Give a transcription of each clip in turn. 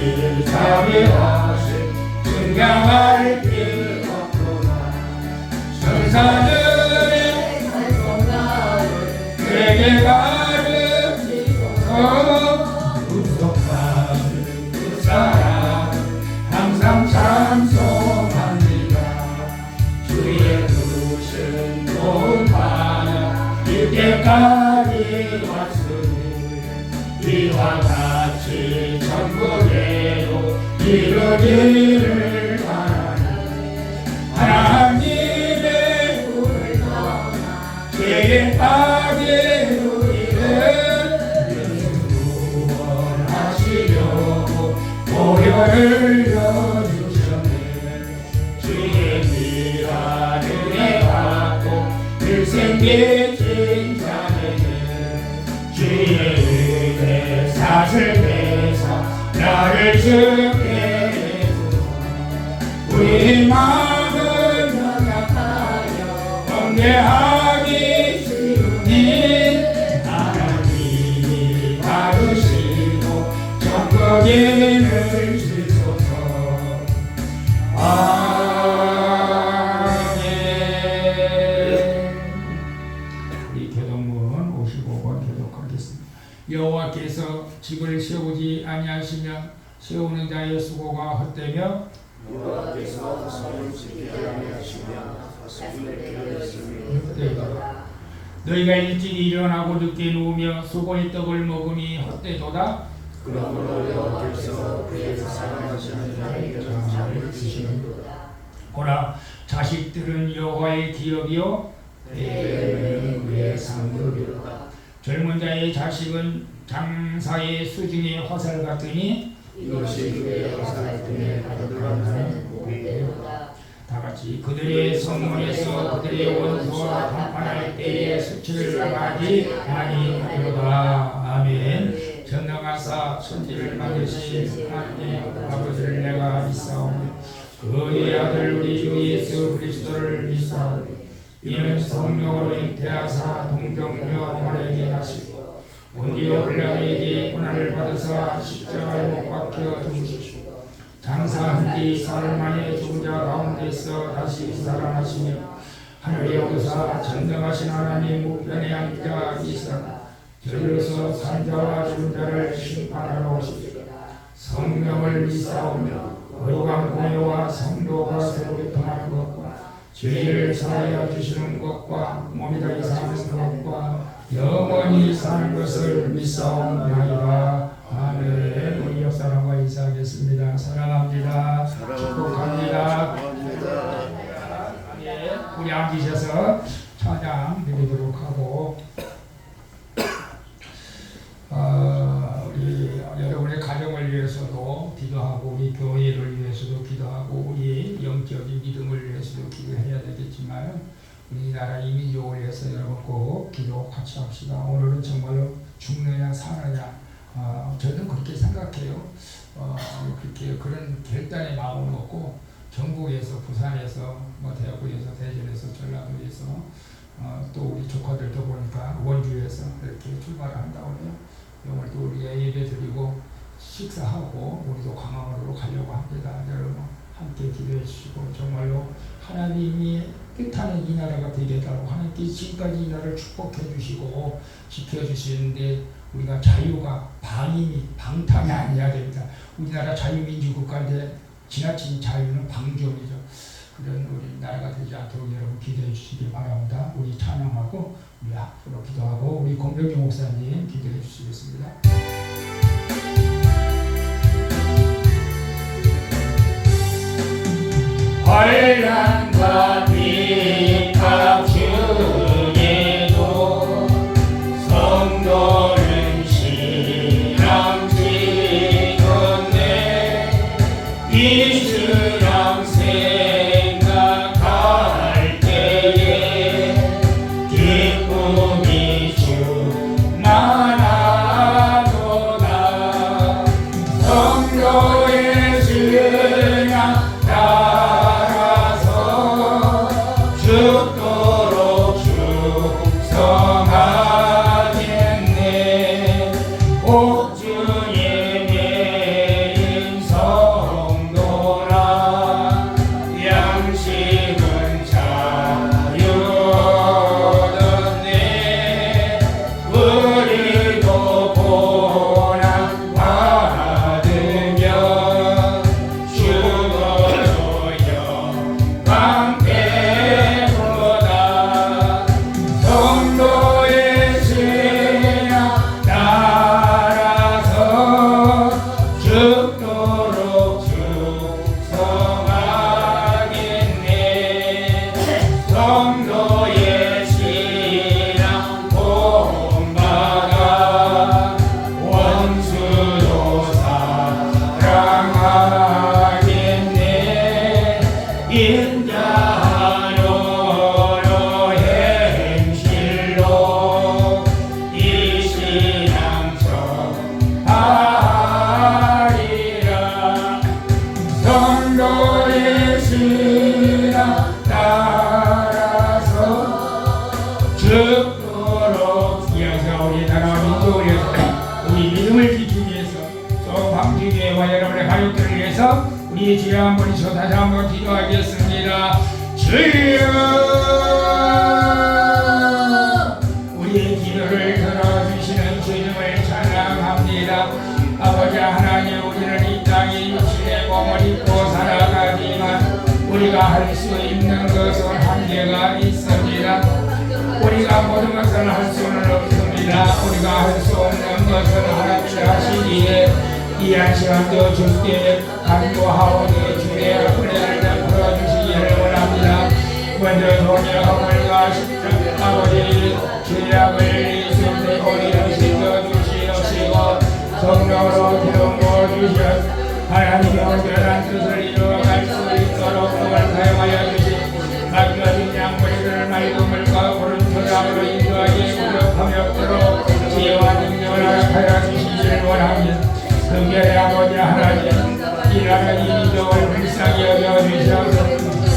같이 자비하신 증명할 길 없구나. 천사들의 성가를 내게 가르치소서. 구속받은 그 사랑 항상 찬송합니다. 주의 두신 좋은 반야 이때까지 왔으니 이와 같이 천국에도 이루기를 바라니 하나님의 불을 떠나 죄의 악의 우리를 구원하시려고 보혈을 넣어주셨네. 주의 미안을 받고 일생 빚진 자에게 주의 은혜 사슬해서 나를 죽게 해주소서. 우리 마음은 연약하여 범죄하기 쉬우니 하나님이 다루시고 천국인을 주소서. 아멘. 우리 교독문 55번 교독하겠습니다. 여호와께서 집을 세우지 아니하시면 세우는 자의 수고가 헛되며 여호와께서 성을 지키지 아니하시면 사슬을 깨뜨리시며 헛되도다. 너희가 일찍 일어나고 늦게 누우며 수고의 떡을 먹으니 헛되도다. 그러므로 여호와께서 그에게 사랑하시는 자에게 잠을 주시는도다. 보라, 자식들은 여호와의 기업이요 대대는 그의 상급이로다. 젊은 자의 자식은 장사의 수중의 화살 같으니 이것이 그의 화살 등에 가득한 복이로다. 다같이 그들의 성문에서 그들의 원수와 담판할 때에 수치를 당하지 아니하리로다. 아멘. 전능하사 천지를 만드신 하나님 아버지를 내가 믿사오니 그의 아들 우리 주 예수 그리스도를 믿사오니 이는 성령으로 잉태하사 동정녀 마리아에게 나시고 본디오 빌라도에게 고난을 받으사 십자가에 못 박혀 죽으시고 장사한 뒤 사흘 만에 죽은 자 가운데서 다시 살아나시며 하늘에 오르사 전능하신 하나님 우편에 앉아 계시다. 저리로서 산자와 죽은 자를 심판하러 오시리라. 성령을 믿사오며 거룩한 공회와 성도가 서로 교통하는 것과 죄를 사하여 주시는 것과 몸이 다시 사는 것과 영원히 사는 것을 믿사옵나이다. 아멘. 우리 옆사람과 인사하겠습니다. 사랑합니다. 축복합니다. 예, 우리 앉으셔서 찬양 드리도록 하고 우리 여러분의 가정을 위해서도 기도하고 우리 교회를 위해서도 기도하고 우리 영적인 믿음을 위해서도 기도해야 되겠지만 우리나라 이민족을 위해서 여러분 꼭 기도 같이 합시다. 오늘은 정말로 죽느냐 사느냐 저는 그렇게 생각해요. 그렇게 그런 결단의 마음을 먹고 전국에서 부산에서 대구에서 대전에서 전라도에서 또 우리 조카들도 보니까 원주에서 이렇게 출발을 한다고 해요. 오늘 또 우리 예배 드리고 식사하고 우리도 광화문으로 가려고 합니다. 여러분 함께 기도해 주시고 정말로 하나님이 뜻하는 이 나라가 되겠다고 하나님께 지금까지 이 나라를 축복해 주시고 지켜주시는데 우리가 자유가 방탕이 아니어야 됩니다. 우리나라 자유민주국가인데 지나친 자유는 방종이죠. 그런 우리 나라가 되지 않도록 여러분 기도해 주시기 바랍니다. 우리 찬양하고 우리 앞으로 기도하고 우리 권병규 목사님 기도해 주시겠습니다. 환난과 핍박 중에도 성도는 신앙 지켰네. 이 신앙 생각할 때에 기쁨이 충만하도다. 성도의 신앙 죽도록 충성하겠네. 옥중에 매인 방주교회와 여러분의 가족들을 위해서 우리 주여 한번 이소 다시 한번 기도하겠습니다. 주여, 우리의 기도를 들어주시는 주님을 찬양합니다. 아버지 하나님, 우리는 이 땅에 육신의 몸을 입고 살아가지만 우리가 할 수 있는 것은 한계가 있습니다. 우리가 모든 것을 할 수는 없습니다. 우리가 할 수 없는 것은 하나님이 하시기에 이 한 시간도 주께 간구하오니 주의 은혜를 베풀어 주시기를 원합니다. 먼저 동역어머니가 십자 아버지 죄악을 예수님의 우리를 씻어주시옵시고 성령으로 기름 부어주시옵소서. 하나님의 온전한 뜻을 이루어갈 수 있도록 그걸 사용하여 주시옵소서. 맡겨진 양머리들을 맑은 물과 푸른 초장으로 인도하게 무력하며 지혜와 능력을 허락하여 주시기를 원합니다. 성결의 아버지 하나님, 이 나라 이 민족을 불쌍히 여겨주시옵소서.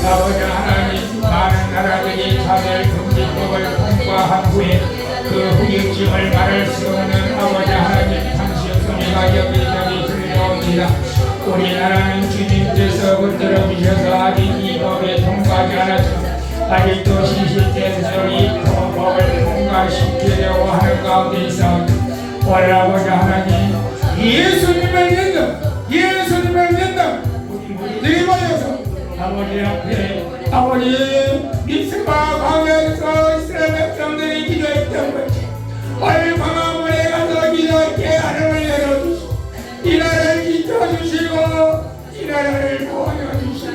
아버지 하나님, 많은 나라들이 차별 금지법을 통과한 후에 그 후유증을 말할 수 없는 아버지 하나님, 당신 손이가 여기저기 들려옵니다. 우리나라는 주님께서 붙들어 주셔서 아직 이 법에 통과하지 않았습니다. 아직도 시시된 소리 법을 통과시키려고 하는 가운데 있어 오늘 아버지 하나님, 예수님을 믿는 우리 모두들이 모여서 아버지 앞에 아버지 미스바 광야에서 이스라엘 백성들이 기도했던 것이 오늘 광화문에 가서 기도하게 하늘을 열어주시고 이 나라를 지켜주시고 이 나라를 보여주시고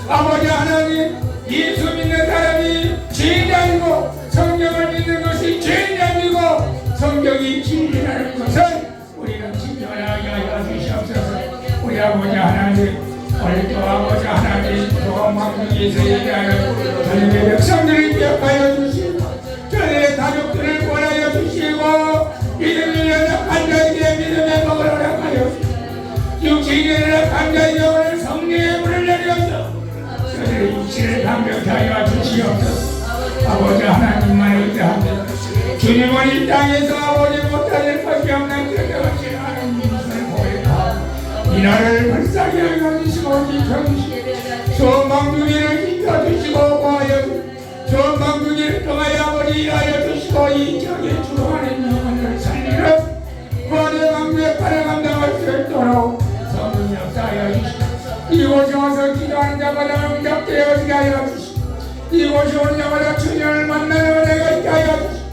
아버지 하나님, 예수 믿는 사람이 죄인이 아니고 성경을 믿는 것이 죄인이 아니고 성경이 진리라는 것을 우리는 진정하게 하여 주시옵소서. 우리 아버지 하나님, 오늘 또 아버지 하나님 또 망국에서 얘기하는 주님의 백성들을 기억하여 주시고 저들의 가족들을 보내어 주시고 믿음을 연락한 자에게 믿음의 복을 허락하여 주시고 육신의 연락한 자에게 오늘 성령의 문을 내려서 저들의 육신을 강력하게 하여 주시옵소서. 아버지 하나님만 의지합니다. 주님은 이 땅에서 아버지 못하는 것이 없는 그대로신 하나님을 보여주고 이 나라를 불쌍히 여겨주시고 지켜주시고 소망주기를 지켜주시고 보여주시고 소망주기를 통하여 아버지 일하여 주시고 이 지역에 주하는 영혼을 살리는 구원의 방주의 팔을 감당할 수 있도록 성령 역사하여 주시고 이곳에 와서 기도하는 자마다 응답되어지게 하여 주시고 이곳에 오는 자마다 주님을 만나는 은혜가 있게 하여 주시고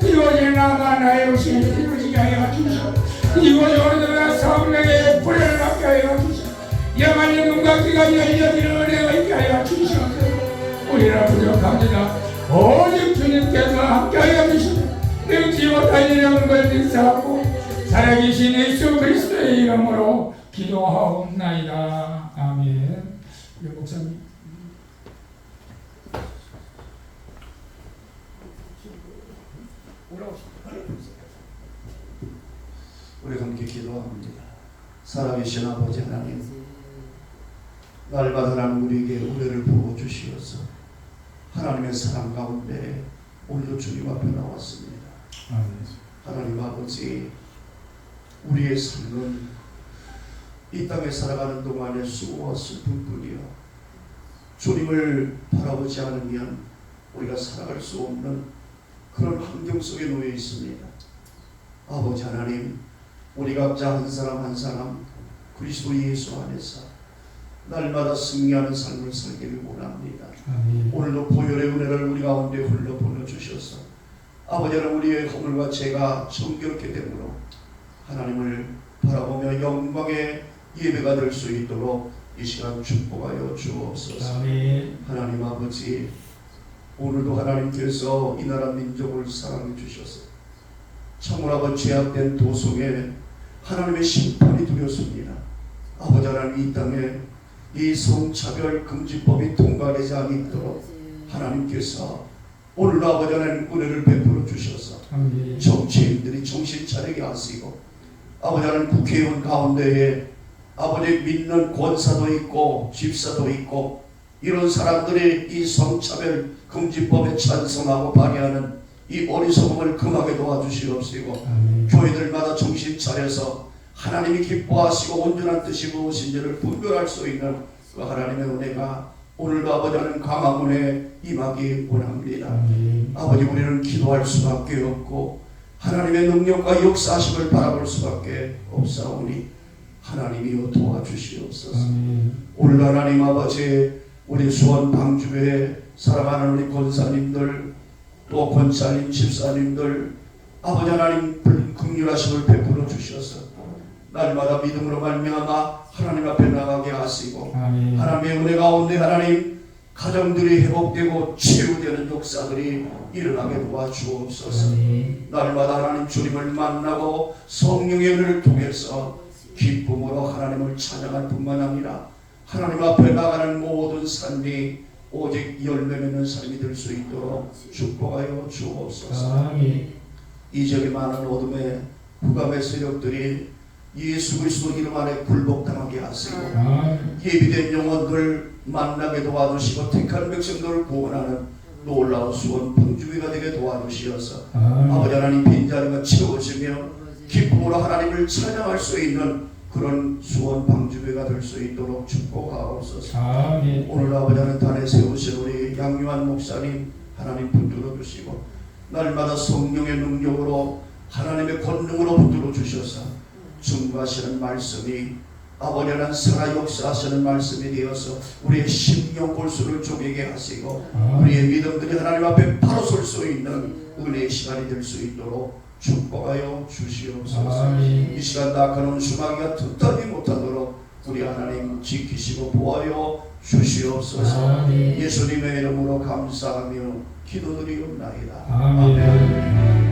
이곳에 나가 나의 의심이 이루어지게 하여 주시고 이곳에 오는 자마다 성령의 불을 받게 하여 주시고 영원히 눈과 귀가 열려지는 은혜가 있게 하여 주시옵소서. 우리라 부족합니다. 오직 주님께서 함께하여 주시고 능치 못할 일은 걸 믿사하고 살아계신 예수 그리스도의 이름으로 기도하옵나이다. 아멘. 우리 목사님. 우리 함께 기도합니다. 살아계신 아버지 하나님, 날마다 하나님 우리에게 은혜를 부어주시어서 하나님의 사랑 가운데 오늘도 주님 앞에 나왔습니다. 하나님 아버지, 우리의 삶은 이 땅에 살아가는 동안에 수고와 슬픔뿐이요 주님을 바라보지 않으면 우리가 살아갈 수 없는 그런 환경 속에 놓여 있습니다. 아버지 하나님, 우리 각자 한 사람 한 사람 그리스도 예수 안에서 날마다 승리하는 삶을 살기를 원합니다. 오늘도 보혈의 은혜를 우리 가운데 흘러 보내주셔서 아버지 하나님, 우리의 허물과 죄가 정결케 되므로 하나님을 바라보며 영광의 예배가 될 수 있도록 이 시간 축복하여 주옵소서. 하나님 아버지, 오늘도 하나님께서 이 나라 민족을 사랑해 주셔서 참으로 죄악된 도성에 하나님의 심판이 두렵습니다. 아버지 하나님, 이 땅에 이 성차별 금지법이 통과되지 않도록 하나님께서 오늘도 아버지 하나님 은혜를 베풀어 주셔서 정치인들이 정신 차리게 하시고 아버지 하나님 국회의원 가운데에 아버지 믿는 권사도 있고 집사도 있고 이런 사람들이 이 성차별 금지법에 찬성하고 발의하는 이 어리석음을 금하게 도와주시옵시고 교회들마다 정신 차려서 하나님이 기뻐하시고 온전한 뜻이 무엇인지를 분별할 수 있는 그 하나님의 은혜가 오늘도 아버지 하나님 강한 은혜 임하기 원합니다. 아버지 우리는 기도할 수밖에 없고 하나님의 능력과 역사하심을 바라볼 수밖에 없사오니 하나님이여 도와주시옵소서. 오늘 하나님 아버지 우리 수원 방주에 사랑하는 우리 권사님들 또 권사님 집사님들 아버지 하나님 긍휼하심을 베풀어 주셔서 날마다 믿음으로 말미암아 하나님 앞에 나가게 하시고 하나님의 은혜 가운데 하나님 가정들이 회복되고 치유되는 역사들이 일어나게 도와주옵소서. 날마다 하나님 주님을 만나고 성령의 은혜를 통해서 기쁨으로 하나님을 찬양할 뿐만 아니라 하나님 앞에 나가는 모든 삶이 오직 열매 맺는 삶이 될 수 있도록 축복하여 주옵소서. 이 지역에 많은 어둠의 흑암의 세력들이 예수 그리스도 이름 안에 굴복당하게 하시고 예비된 영혼들 만나게 도와주시고 택한 백성들을 구원하는 놀라운 수원 방주교가 되게 도와주시어서 아버지 하나님 빈자리가 채워지며 기쁨으로 하나님을 찬양할 수 있는 그런 수원 방주교가 될 수 있도록 축복하옵소서. 오늘 아버지 하나님 단에 세우신 우리 양요한 목사님 하나님 붙들어 주시고 날마다 성령의 능력으로 하나님의 권능으로 붙들어 주셔서 증거하시는 말씀이 아버지 하나님 살아 역사하시는 말씀이 되어서 우리의 심령 골수를 쪼개게 하시고 우리의 믿음들이 하나님 앞에 바로 설 수 있는 은혜의 시간이 될 수 있도록 축복하여 주시옵소서. 이 시간 낙하는 수마귀가 틈타지 못하도록 우리 하나님 지키시고 보호하여 주시옵소서. 예수님의 이름으로 감사하며 기도드리옵나이다. 아멘.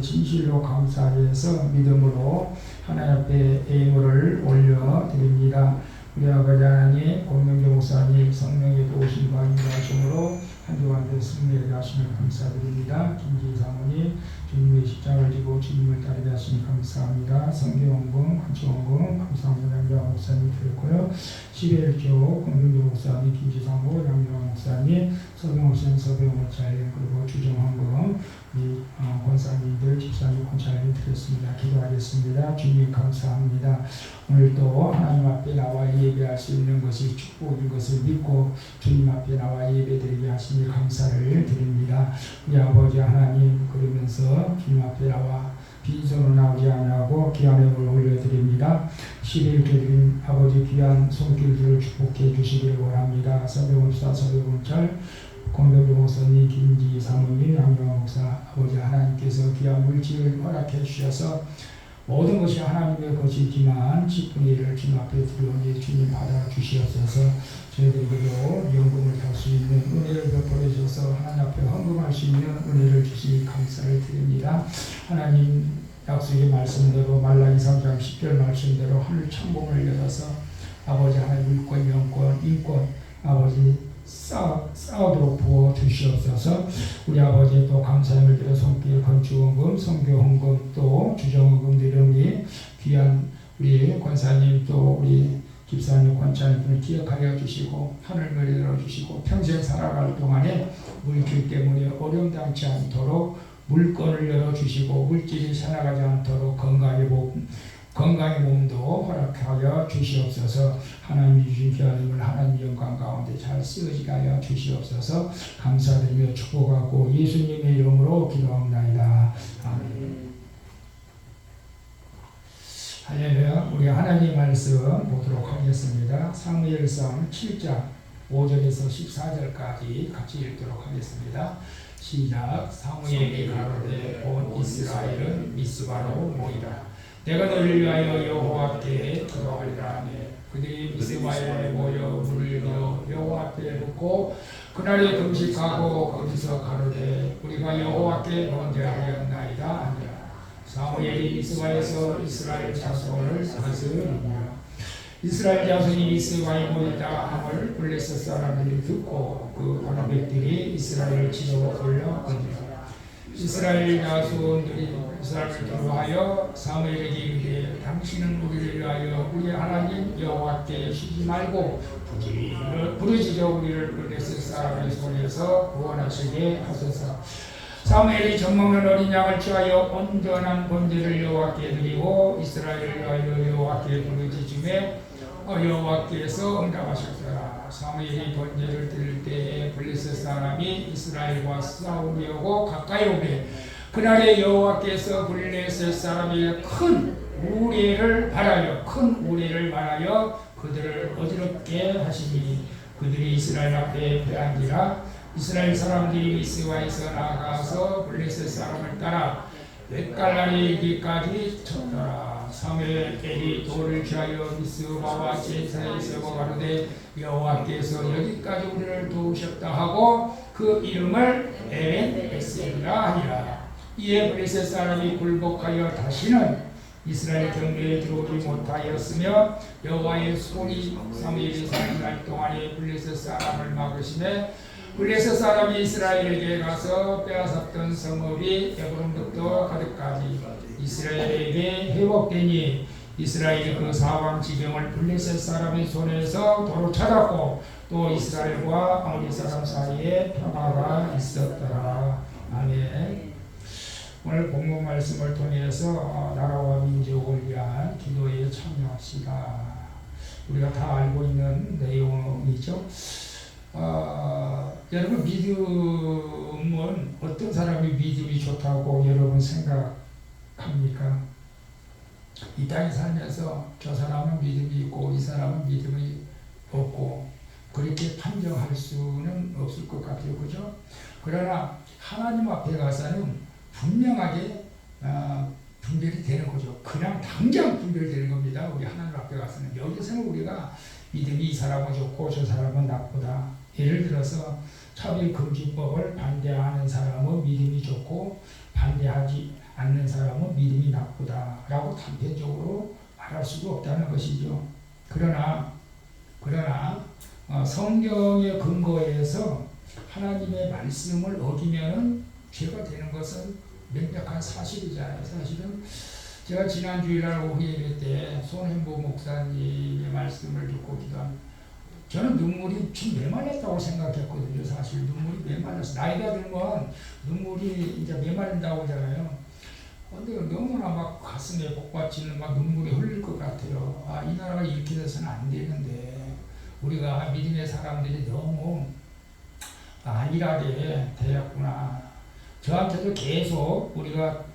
진실로 감사하게 해서 믿음으로 하나님 앞에 예물을 올려드립니다. 우리 아버지 하나님, 권명재 목사님 성령의 도우심과 인도하심으로 한 주간도 승리하게 하시면 감사드립니다. 김지 사모님 주님의 십자가를 지고 주님을 따르게 하시니 감사합니다. 성경원금, 구치원금 감사합니다. 양명 목사님 드렸고요. 11조 공동조 목사님 김지 사모, 양명 목사님, 서병호선 서병호 목사님 그리고 주정원금 이 권사님들 집사님 권사님 드렸습니다. 기도하겠습니다. 주님 감사합니다. 오늘도 하나님 앞에 나와 예배할 수 있는 것이 축복인 것을 믿고 주님 앞에 나와 예배드리게 하시니 감사를 드립니다. 우리 아버지 하나님 그러면서 주님 앞에 나와 빈손으로 나오지 않고 귀한 예물을 올려드립니다. 11조 드린 아버지 귀한 손길들을 축복해 주시기를 원합니다. 서병훈사 서병훈철 공병조 목사님 김지 사모님 양명환 목사 아버지 하나님께서 귀한 물질을 허락해 주셔서 모든 것이 하나님의 것이지만 10분의 1을 주님 앞에 들어오니 주님 받아 주시옵소서. 저희들에게도 연금을 탈 수 있는 은혜를 베풀어 주셔서 하나님 앞에 헌금할 수 있는 은혜를 주시니 감사를 드립니다. 하나님 약속의 말씀대로 말라기 3장 10절 말씀대로 하늘 창공을 열어서 아버지 하나님 물권 영권 인권 아버지 쌓아도록 부어 주시옵소서. 우리 아버지 또 감사함을 드려 손길 건축원금 성교원금 또 주정원금 드리니 귀한 우리 권사님 또 우리 집사님 권사님을 기억하여 주시고 하늘을 열어주시고 평생 살아갈 동안에 물질 때문에 어려움 당치 않도록 물건을 열어주시고 물질이 살아가지 않도록 건강의 몸도 허락하여 주시옵소서. 하나님이 주신 귀한 힘을 하나님 영광 가운데 잘 쓰여지게 하여 주시옵소서. 감사드리며 축복하고 예수님의 이름으로 기도합니다. 아멘. 할렐루야. 우리 하나님 말씀 보도록 하겠습니다. 사무엘상 7장 5절에서 14절까지 같이 읽도록 하겠습니다. 시작. 사무엘이 가로되 온 이스라엘은 미스바로 모이라. 내가 너희를 위하여 여호와께 기도하리라 하매 그들이 미스바에 모여 물을 이어 여호와 앞에 붓고 그날에 금식하고 거기서 가로되 우리가 여호와께 번제하였나이다 하니라. 사무엘이 미스바에서 이스라엘 자손을 다스리니라. 이스라엘 자손이 미스바에 모였다 함을 블레셋 사람들이 듣고 그 방백들이 이스라엘을 치러 끌려오니라. 이스라엘 자손들이 이스라엘을 기도하여 사무엘에게 이르되 당신은 우리를 위하여 우리 하나님 여호와께 쉬지 말고 부르짖어 우리를 블레셋 사람의 손에서 구원하시게 하소서. 사무엘이 젖먹는 어린 양을 취하여 온전한 번제를 여호와께 드리고 이스라엘을 위하여 여호와께 부르짖음에 여호와께서 응답하셨더라. 사무엘이 번제를 드릴 때에 블레셋 사람이 이스라엘과 싸우려고 가까이 오매 그날에 여호와께서 블레셋 사람의 큰 우레를 말하여 그들을 어지럽게 하시니 그들이 이스라엘 앞에 패한지라. 이스라엘 사람들이 미스바에서 나가서 블레셋 사람을 따라 벳갈라에 이르기까지 쳤더라. 사무엘이 돌을 취하여 미스바와 제사에 세워 가로되 여호와께서 여기까지 우리를 도우셨다 하고 그 이름을 에벤에셀이라 하니라. 이에 블레셋 사람이 굴복하여 다시는 이스라엘 경내에 들어오지 못하였으며 여호와의 손이 사무엘이 3일 동안에 블레셋 사람을 막으시매 블레셋 사람이 이스라엘에게 가서 빼앗았던 성읍이 에브론부터 가득까지 이스라엘에게 회복되니 이스라엘이 그 사방 지경을 블레셋 사람의 손에서 도로 찾았고 또 이스라엘과 아모리 사람 사이에 평화가 있었더라. 아멘. 오늘 본문 말씀을 통해서 나라와 민족을 위한 기도에 참여합시다. 우리가 다 알고 있는 내용이죠. 여러분 믿음은 어떤 사람이 믿음이 좋다고 여러분 생각합니까? 이 땅에 살면서 저 사람은 믿음이 있고 이 사람은 믿음이 없고 그렇게 판정할 수는 없을 것 같아요. 그죠? 그러나 하나님 앞에 가서는 분명하게 분별이 되는 거죠. 그냥 당장 분별되는 겁니다. 우리 하나님 앞에 가서는. 여기서는 우리가 믿음이 이 사람은 좋고 저 사람은 나쁘다. 예를 들어서 차별금지법을 반대하는 사람은 믿음이 좋고 반대하지 않는 사람은 믿음이 나쁘다라고 단편적으로 말할 수가 없다는 것이죠. 그러나 성경의 근거에서 하나님의 말씀을 어기면은 죄가 되는 것은 명백한 사실이잖아요. 사실은 제가 지난 주일날 오후 예배 때 손현보 목사님의 말씀을 듣고 기도한 저는 눈물이 좀 메말랐다고 생각했거든요. 사실 눈물이 메말랐어. 나이가 들면 눈물이 이제 메말린다고 하잖아요. 근데 너무나 막 가슴에 복받치는 막 눈물이 흘릴 것 같아요. 아, 이 나라가 이렇게 돼서는 안 되는데 우리가 믿음의 사람들이 너무 안일하게 되었구나. 저한테도 계속 우리가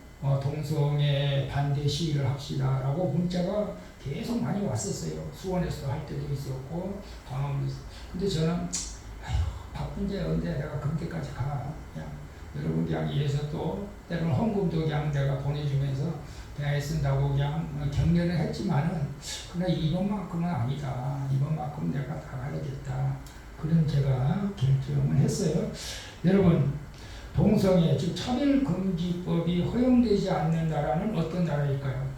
동성애 반대 시위를 합시다라고 문자가 계속 많이 왔었어요. 수원에서도 할 때도 있었고 광화문에서. 근데 저는 아휴 바쁜데 언제 내가 그렇게까지 가. 그냥 여러분 그냥 위해서 또 때로는 헌금도 그냥 내가 보내주면서 그냥 애쓴다고 그냥 격려를 했지만은 그러나 이번만큼은 아니다. 이번만큼 내가 나가야겠다. 그런 제가 결정을 했어요. 여러분 동성애 즉 차별금지법이 허용되지 않는 나라는 어떤 나라일까요?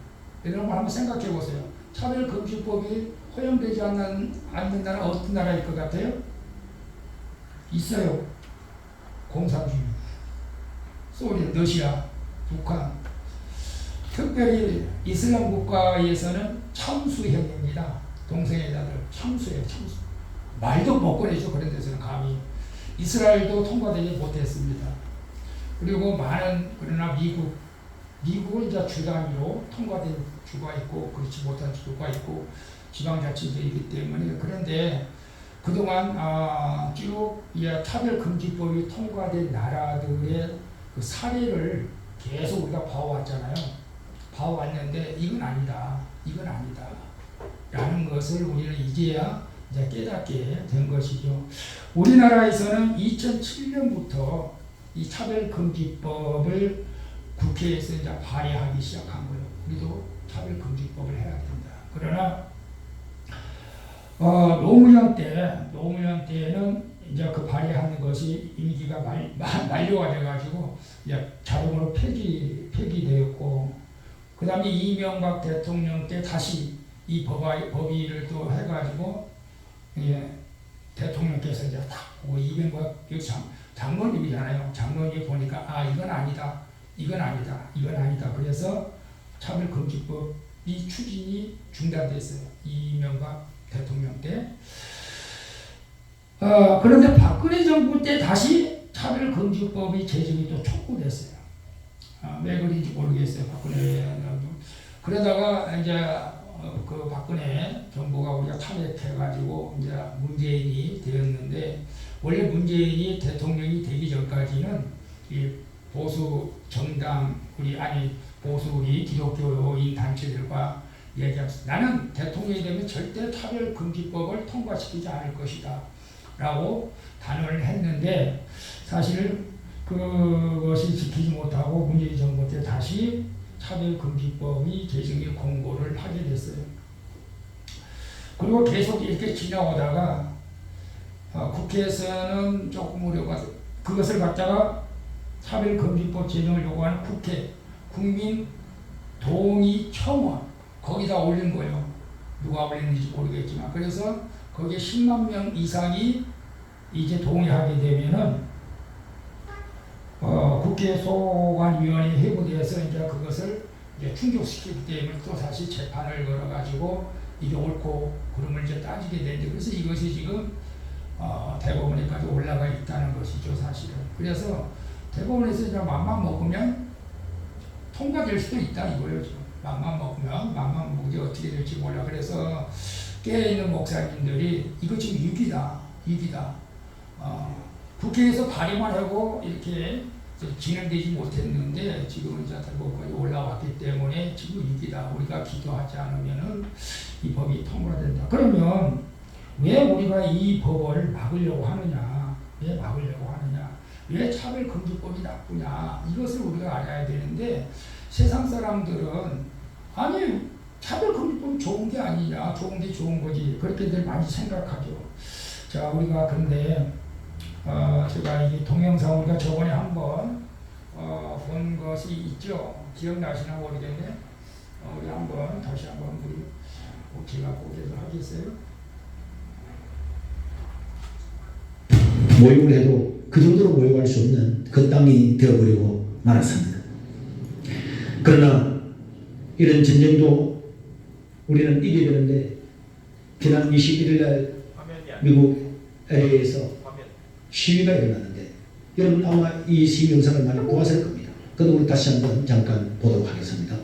여러분 한번 생각해 보세요. 차별금지법이 허용되지 않는 나라 어떤 나라일 것 같아요? 있어요. 공산주의, 소련, 러시아, 북한. 특별히 이슬람 국가에서는 참수형입니다. 동성애자들 참수예요. 참수. 말도 못 꺼내죠. 그런 데서는 감히. 이스라엘도 통과되지 못했습니다. 그리고 그러나 미국은 이제 주 단위로 통과된 주가 있고 그렇지 못한 주가 있고 지방자치제이기 때문에 그런데 그동안 쭉 차별금지법이 통과된 나라들의 그 사례를 계속 우리가 봐왔잖아요. 봐왔는데 이건 아니다. 이건 아니다. 라는 것을 우리는 이제야 이제 깨닫게 된 것이죠. 우리나라에서는 2007년부터 이 차별금지법을 국회에서 이제 발의하기 시작한 거예요. 우리도 차별금지법을 해야 된다. 그러나 노무현 때는 이제 그 발의하는 것이 임기가 만료가 돼가지고 이제 자동으로 폐기되었고, 그 다음에 이명박 대통령 때 다시 이 법의를 또 해가지고 대통령께서 이제 딱 보고 이명박 장로님이잖아요. 장로님이 보니까 이건 아니다. 이건 아니다. 이건 아니다. 그래서 차별금지법이 추진이 중단됐어요. 이명박 대통령 때. 그런데 박근혜 정부 때 다시 차별금지법이 제정이 또 촉구됐어요. 왜 그런지 모르겠어요. 박근혜. 그러다가 이제 그 박근혜 정부가 우리가 탄핵해가지고 이제 문재인이 되었는데, 원래 문재인이 대통령이 되기 전까지는 이 보수 정당 보수 우리 기독교인 단체들과 얘기합니다. 나는 대통령이 되면 절대 차별금지법을 통과시키지 않을 것이다 라고 단언을 했는데, 사실 그것이 지키지 못하고 문재인 정부 때 다시 차별금지법이 제정의 공고를 하게 됐어요. 그리고 계속 이렇게 지나오다가 국회에서는 조금 우려가 그것을 갖다가 차별금지법 제정을 요구하는 국회 국민동의청원 거기다 올린 거예요. 누가 올렸는지 모르겠지만. 그래서 거기에 10만 명 이상이 이제 동의하게 되면은 국회 소관위원회 회부돼서 이제 그것을 이제 충족시키기 때문에 또 다시 재판을 걸어가지고 이게 옳고 그름을 이제 따지게 되는데, 그래서 이것이 지금 대법원에까지 올라가 있다는 것이죠, 사실은. 그래서 대법원에서 이제 맘만 먹으면 통과될 수도 있다 이거예요, 지금. 맘만 먹으면 이제 어떻게 될지 몰라. 그래서 깨어있는 목사님들이 이거 지금 위기다. 국회에서 발의만 하고 이렇게 진행되지 못했는데 지금은 이제 대법원까지 올라왔기 때문에 지금 위기다. 우리가 기도하지 않으면은 이 법이 통과된다. 그러면 왜 우리가 이 법을 막으려고 하느냐? 왜 차별금지법이 나쁘냐? 이것을 우리가 알아야 되는데, 세상 사람들은 아니 차별금지법이 좋은 게 아니냐, 좋은데 좋은 거지, 그렇게들 많이 생각하죠. 자, 우리가 근데 제가 이 동영상 우리가 저번에 한번 본 것이 있죠. 기억나시나 모르겠네. 우리 다시 한번 우리 제가 보도록 하겠어요. 모욕을 해도 그 정도로 모욕할 수 없는 그 땅이 되어버리고 말았습니다. 그러나 이런 전쟁도 우리는 이겨야 되는데 지난 21일 날 미국 LA에서 시위가 일어났는데 여러분 아마 이 시위 영상을 많이 보았을 겁니다. 그래도 우리 다시 한번 잠깐 보도록 하겠습니다.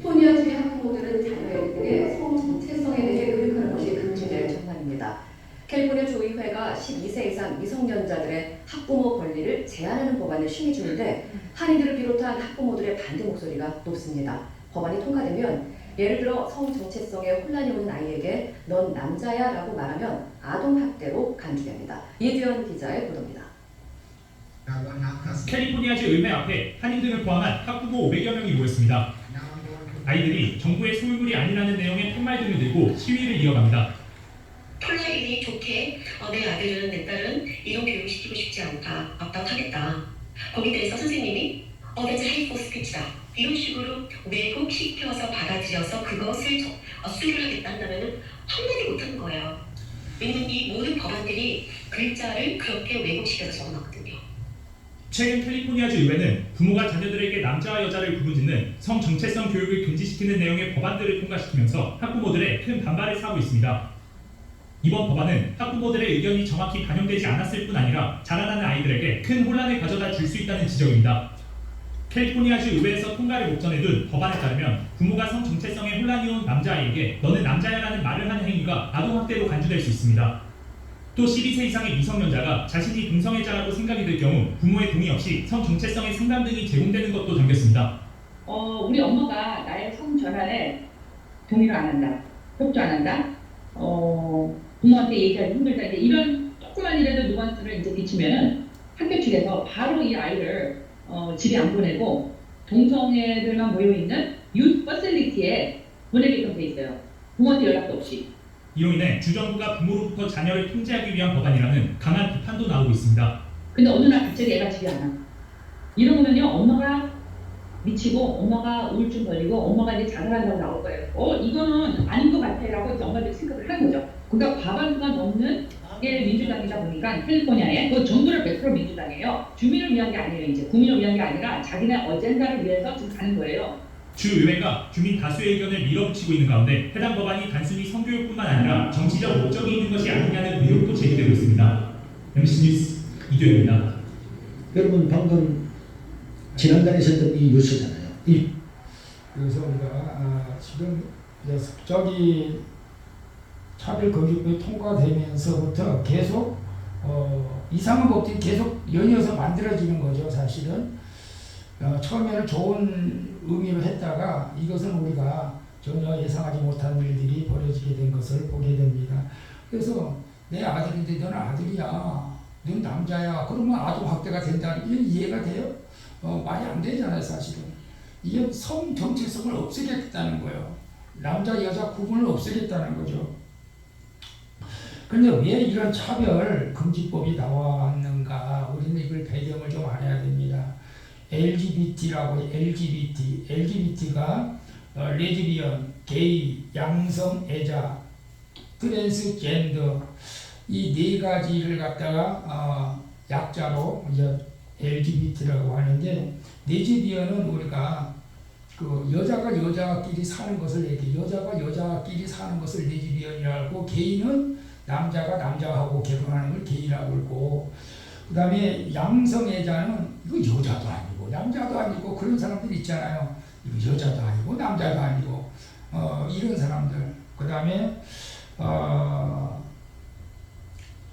포니아주의 학부모들은 자녀에게 성 정체성에 대해 교육하는 것이 금지될 전망입니다. 캘리포니아 주의회가 12세 이상 미성년자들의 학부모 권리를 제한하는 법안을 심의 중인데 한인들을 비롯한 학부모들의 반대 목소리가 높습니다. 법안이 통과되면 예를 들어 성 정체성에 혼란이 오는 아이에게 넌 남자야 라고 말하면 아동학대로 간주됩니다. 이두현 기자의 보도입니다. 캘리포니아주 의회 앞에 한인들을 포함한 학부모 500여 명이 모였습니다. 아이들이 정부의 소유물이 아니라는 내용의 팻말등을 들고 시위를 이어갑니다. 폴라인이 좋게 내 아들은 내 딸은 이런 교육을 시키고 싶지 않다. 압박하겠다. 거기에 대해서 선생님이 that's hateful speech다. 이런 식으로 왜곡시켜서 받아들여서 그것을 수혈하겠다 한다면 한마디 못하는 거예요. 왜냐면 이 모든 법안들이 글자를 그렇게 왜곡시켜서 적어놨거든요. 최근 캘리포니아주 의회는 부모가 자녀들에게 남자와 여자를 구분짓는 성 정체성 교육을 금지시키는 내용의 법안들을 통과시키면서 학부모들의 큰 반발을 사고 있습니다. 이번 법안은 학부모들의 의견이 정확히 반영되지 않았을 뿐 아니라 자라나는 아이들에게 큰 혼란을 가져다 줄 수 있다는 지적입니다. 캘리포니아주 의회에서 통과를 목전에 둔 법안에 따르면 부모가 성 정체성에 혼란이 온 남자아이에게 너는 남자야라는 말을 하는 행위가 아동학대로 간주될 수 있습니다. 또 12세 이상의 미성년자가 자신이 동성애자라고 생각이 들 경우 부모의 동의 없이 성 정체성의 상담 등이 제공되는 것도 담겼습니다. 우리 엄마가 나의 성 전환에 동의를 안 한다, 협조 안 한다, 부모한테 얘기하기 힘들다. 이제 이런 조그만이라도 누안스를 이제 비치면은 학교 측에서 바로 이 아이를 집에 안 보내고 동성애들만 모여 있는 유th 퍼실리티에 보내게끔 돼 있어요. 부모한테 연락도 없이. 이로 인해 주정부가 부모로부터 자녀를 통제하기 위한 법안이라는 강한 비판도 나오고 있습니다. 근데 어느 날 갑자기 애가 집에 안 와. 이러면요 엄마가 미치고 엄마가 우울증 걸리고 엄마가 이제 자살한다고 나올 거예요. 이거는 아닌 것 같아라고 이제 엄마들이 생각을 하는 거죠. 그러니까 과반수가 넘는 게 민주당이다 보니까 캘리포니아에 그 정부를 100% 민주당이에요. 주민을 위한 게 아니에요. 이제 국민을 위한 게 아니라 자기네 어젠다를 위해서 지금 가는 거예요. 주 의회가 주민 다수의 의견을 밀어붙이고 있는 가운데 해당 법안이 단순히 성교육뿐만 아니라 정치적 목적이 있는 것이 아니냐는 의혹도 제기되고 있습니다. MBC 뉴스 이두현입니다. 여러분 방금 지난달에 있었던 이 뉴스잖아요. 그래서 우리가 지금 저기 차별금지법이 통과되면서부터 계속 이상한 법들이 계속 연이어서 만들어지는 거죠. 사실은 처음에는 좋은 의미로 했다가 이것은 우리가 전혀 예상하지 못한 일들이 벌어지게 된 것을 보게 됩니다. 그래서 내 아들인데 너는 아들이야, 넌 남자야, 그러면 아동학대가 된다는 게 이해가 돼요? 말이 안 되잖아요. 사실은 이게 성 정체성을 없애겠다는 거예요. 남자 여자 구분을 없애겠다는 거죠. 그런데 왜 이런 차별 금지법이 나왔는가? 우리는 이걸 배경을 좀 알아야 됩니다. LGBT라고 LGBT가 레즈비언, 게이, 양성애자, 트랜스젠더 이 네 가지를 갖다가 약자로 이제 LGBT라고 하는데 레즈비언은 우리가 그 여자가 여자끼리 사는 것을 여자가 여자끼리 사는 것을 레즈비언이라고, 게이는 남자가 남자하고 결혼하는 걸 게이라고 그러고, 그 다음에 양성애자는 이거 여자도 아니고 남자도 아니고 그런 사람들 있잖아요. 이거 여자도 아니고 남자도 아니고 이런 사람들. 그 다음에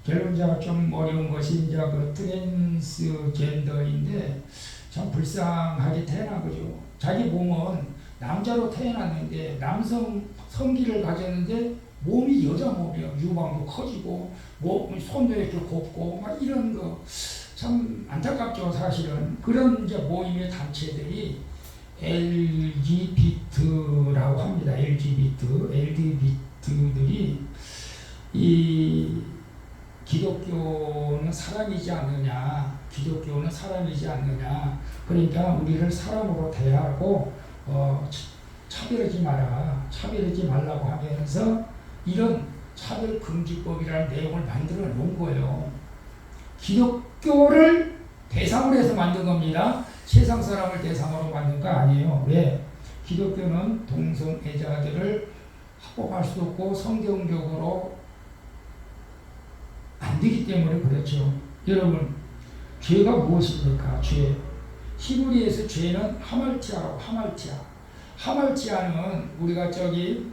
결혼자가 좀 어려운 것이 이제 그 트랜스젠더인데 참 불쌍하게 태어난 거죠. 자기 몸은 남자로 태어났는데 남성 성기를 가졌는데 몸이 여자 몸이에요. 유방도 커지고 손도 이렇게 곱고 막 이런 거 참 안타깝죠. 사실은 그런 이제 모임의 단체들이 LGBT라고 합니다. LGBT들이 이 기독교는 사람이지 않느냐, 기독교는 사람이지 않느냐, 그러니까 우리를 사람으로 대하고 차별하지 마라, 차별하지 말라고 하면서 이런 차별금지법이라는 내용을 만들어 놓은 거예요. 기독교를 대상으로 해서 만든 겁니다. 세상 사람을 대상으로 만든 거 아니에요. 왜? 기독교는 동성애자들을 합법할 수도 없고 성경적으로 안 되기 때문에 그렇죠. 여러분, 죄가 무엇입니까? 죄. 히브리에서 죄는 하말티아라고, 하말티아. 하말티아는 우리가 우리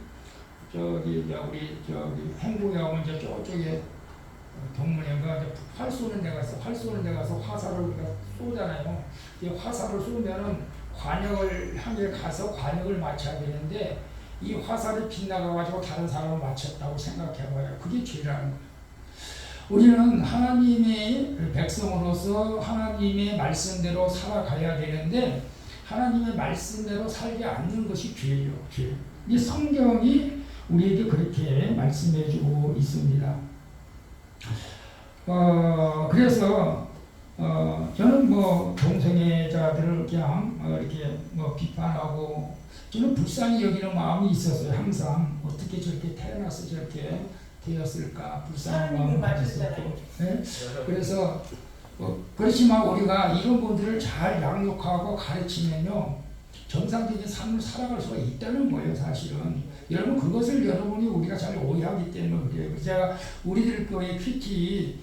행복에 가면 이제 저쪽에 동문회가 활 쏘는 데 가서 화살을 우리가 쏘잖아요. 이 화살을 쏘면은 관역을 향해 가서 관역을 맞춰야 되는데 이 화살이 빗나가가지고 다른 사람을 맞췄다고 생각해봐요. 그게 죄라는 거예요. 우리는 하나님의 백성으로서 하나님의 말씀대로 살아가야 되는데 하나님의 말씀대로 살지 않는 것이 죄예요. 죄. 이 성경이 우리에게 그렇게 말씀해주고 있습니다. 그래서 저는 동성애자들을 그냥 이렇게 비판하고 저는 불쌍히 여기는 마음이 있었어요. 항상 어떻게 저렇게 태어나서 저렇게 되었을까 불쌍한 마음을 가졌었고, 네? 그래서 그렇지만 우리가 이런 분들을 잘 양육하고 가르치면요 정상적인 삶을 살아갈 수가 있다는 거예요. 사실은 여러분 그것을 우리가 잘 오해하기 때문에 그래요. 제가 우리들 교회 큐티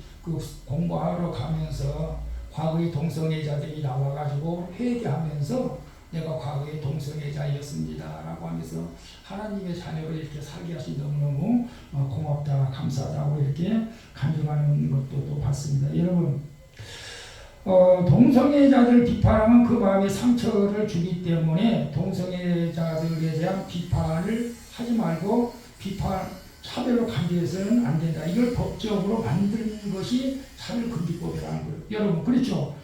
공부하러 가면서 과거의 동성애자들이 나와가지고 회개하면서 내가 과거에 동성애자였습니다 라고 하면서 하나님의 자녀를 이렇게 살게 하시 너무너무 고맙다 감사하다고 이렇게 간증하는 것도 또 봤습니다. 여러분 동성애자들 비판하면 그 마음에 상처를 주기 때문에 동성애자들에 대한 비판을 하지 말고 차별로 간주해서는 안 된다. 이걸 법적으로 만드는 것이 차별금지법이라는 거예요. 여러분 그렇죠?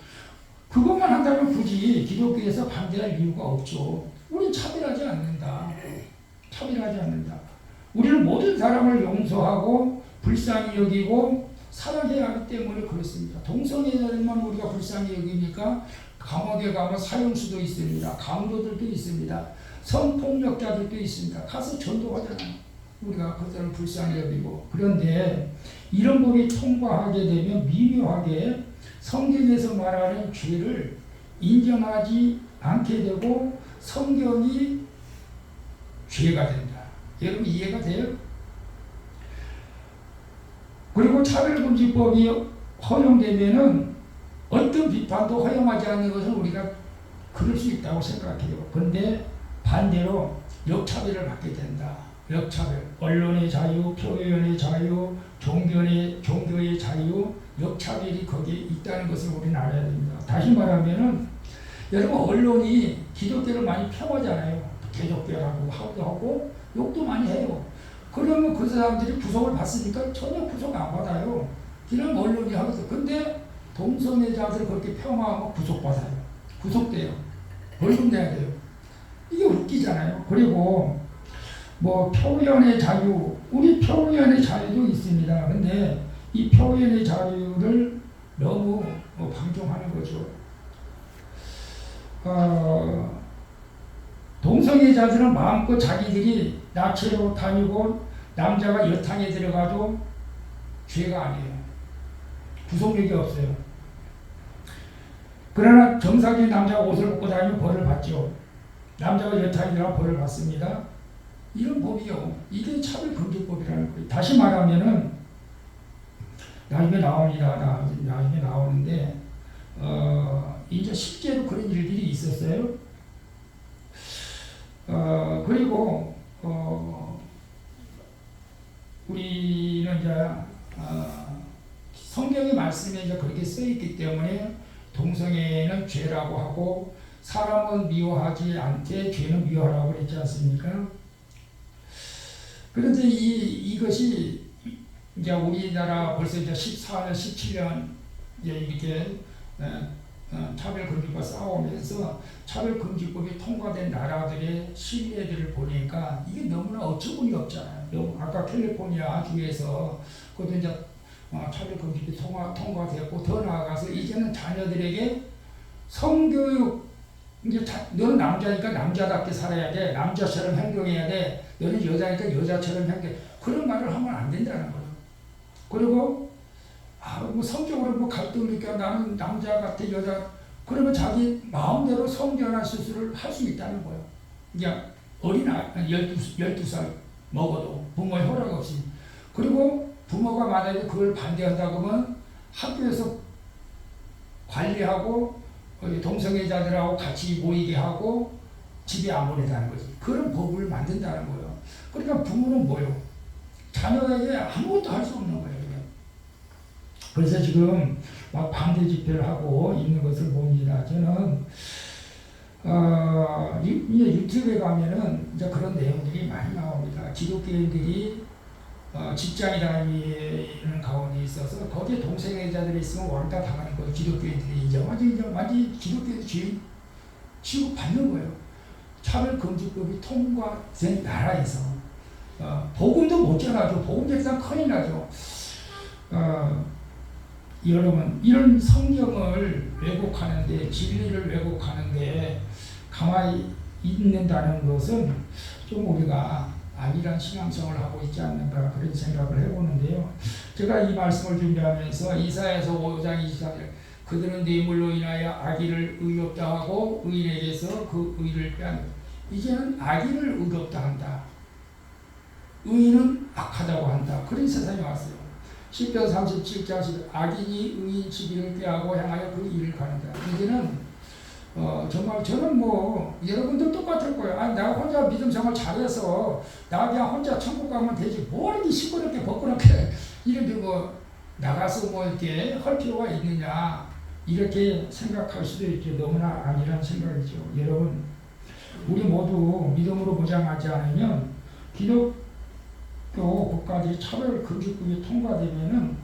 그것만 한다면 굳이 기독교에서 반대할 이유가 없죠. 우리는 차별하지 않는다. 차별하지 않는다. 우리는 모든 사람을 용서하고 불쌍히 여기고 사랑해야 하기 때문에 그렇습니다. 동성애자들만 우리가 불쌍히 여기니까 감옥에 가면 사형수도 있습니다. 강도들도 있습니다. 성폭력자들도 있습니다. 가서 전도하잖아요. 우리가 그들을 불쌍히 여기고. 그런데 이런 법이 통과하게 되면 미묘하게 성경에서 말하는 죄를 인정하지 않게 되고 성경이 죄가 된다. 여러분 이해가 돼요? 그리고 차별금지법이 허용되면은 어떤 비판도 허용하지 않는 것은 우리가 그럴 수 있다고 생각해요. 그런데 반대로 역차별을 받게 된다. 역차별, 언론의 자유, 표현의 자유, 종교의 자유, 역차별이 거기에 있다는 것을 우리는 알아야 됩니다. 다시 말하면은 여러분 언론이 기독교를 많이 폄하잖아요. 개족교라고 하고 욕도 많이 해요. 그러면 그 사람들이 구속을 받습니까? 전혀 구속 안 받아요. 그냥 언론이 하거든. 근데 동성애자들 그렇게 폄하하면 구속받아요. 구속돼요. 벌금 내야 돼요. 이게 웃기잖아요. 그리고 표현의 자유, 우리 표현의 자유도 있습니다. 근데 이 표현의 자유를 너무 방종하는 거죠. 동성애자들은 마음껏 자기들이 나체로 다니고 남자가 여탕에 들어가도 죄가 아니에요. 구속력이 없어요. 그러나 정상적인 남자가 옷을 벗고 다니면 벌을 받죠. 남자가 여탕에 들어가 벌을 받습니다. 이런 법이요. 이게 차별금지법이라는 거예요. 다시 말하면은 나중에 나옵니다. 나중에 나오는데 이제 실제로 그런 일들이 있었어요. 그리고 우리는 이제 성경의 말씀에 이제 그렇게 써 있기 때문에 동성애는 죄라고 하고 사람은 미워하지 않되 죄는 미워하라고 그랬지 않습니까? 그런데 이것이 이제 우리나라 벌써 이제 14년, 17년 이렇게 차별금지법 싸우면서 차별금지법이 통과된 나라들의 신뢰들을 보니까 이게 너무나 어처구니 없잖아요. 아까 캘리포니아 주에서 그것도 이제 차별금지법이 통과되었고 더 나아가서 이제는 자녀들에게 성교육 이제 너는 남자니까 남자답게 살아야 돼. 남자처럼 행동해야 돼. 너는 여자니까 여자처럼 행동해. 그런 말을 하면 안 된다는 거예요. 그리고 뭐 성적으로 뭐 갈등이니까 나는 남자 같아 여자 그러면 자기 마음대로 성전환 수술을 할 수 있다는 거예요. 그냥 어린 아이 12살 먹어도 부모의 허락 없이. 그리고 부모가 만약에 그걸 반대한다고 하면 학교에서 관리하고 동성애자들하고 같이 모이게 하고 집에 안 보내다는 거지. 그런 법을 만든다는 거예요. 그러니까 부모는 뭐예요? 자녀에게 아무것도 할 수 없는 거예요. 그래서 지금 막 반대 집회를 하고 있는 것을 봅니다. 저는 이제 유튜브에 가면은 이제 그런 내용들이 많이 나옵니다. 기독교인들이 직장에 다니는 가운데 있어서 거기에 동성애자들이 있으면 왕따 당하는 거예요. 기독교인들이 이제 완전히 기독교인들 죄 취급받는 거예요. 차별금지법이 통과된 나라에서 복음도 못 전하죠. 복음 전하면 큰일 나죠. 여러분 이런 성경을 왜곡하는데 진리를 왜곡하는데 가만히 있는다는 것은 좀 우리가 아니란 신앙성을 하고 있지 않는가 그런 생각을 해보는데요. 제가 이 말씀을 준비하면서 이사야서 5장 24절 그들은 뇌물로 인하여 악의를 의롭다 하고 의인에게서 그 의를 빼앗는다. 이제는 악의를 의롭다 한다. 의인은 악하다고 한다. 그런 세상이 왔어요. 시편 37장 10 악인이 의인 치기를 꾀하고 향하여 그 일을 가는다. 이제는 정말 저는 뭐 여러분들 똑같을 거예요. 아니 내가 혼자 믿음 생활 잘해서 나 그냥 혼자 천국 가면 되지 뭐 이렇게 시끄럽게 버끄럽게 이렇게 뭐 나가서 뭐 이렇게 할 필요가 있느냐 이렇게 생각할 수도 있죠. 너무나 아니란 생각이죠. 여러분 우리 모두 믿음으로 무장하지 않으면 기독교 국가들이 차별금지법이 통과되면은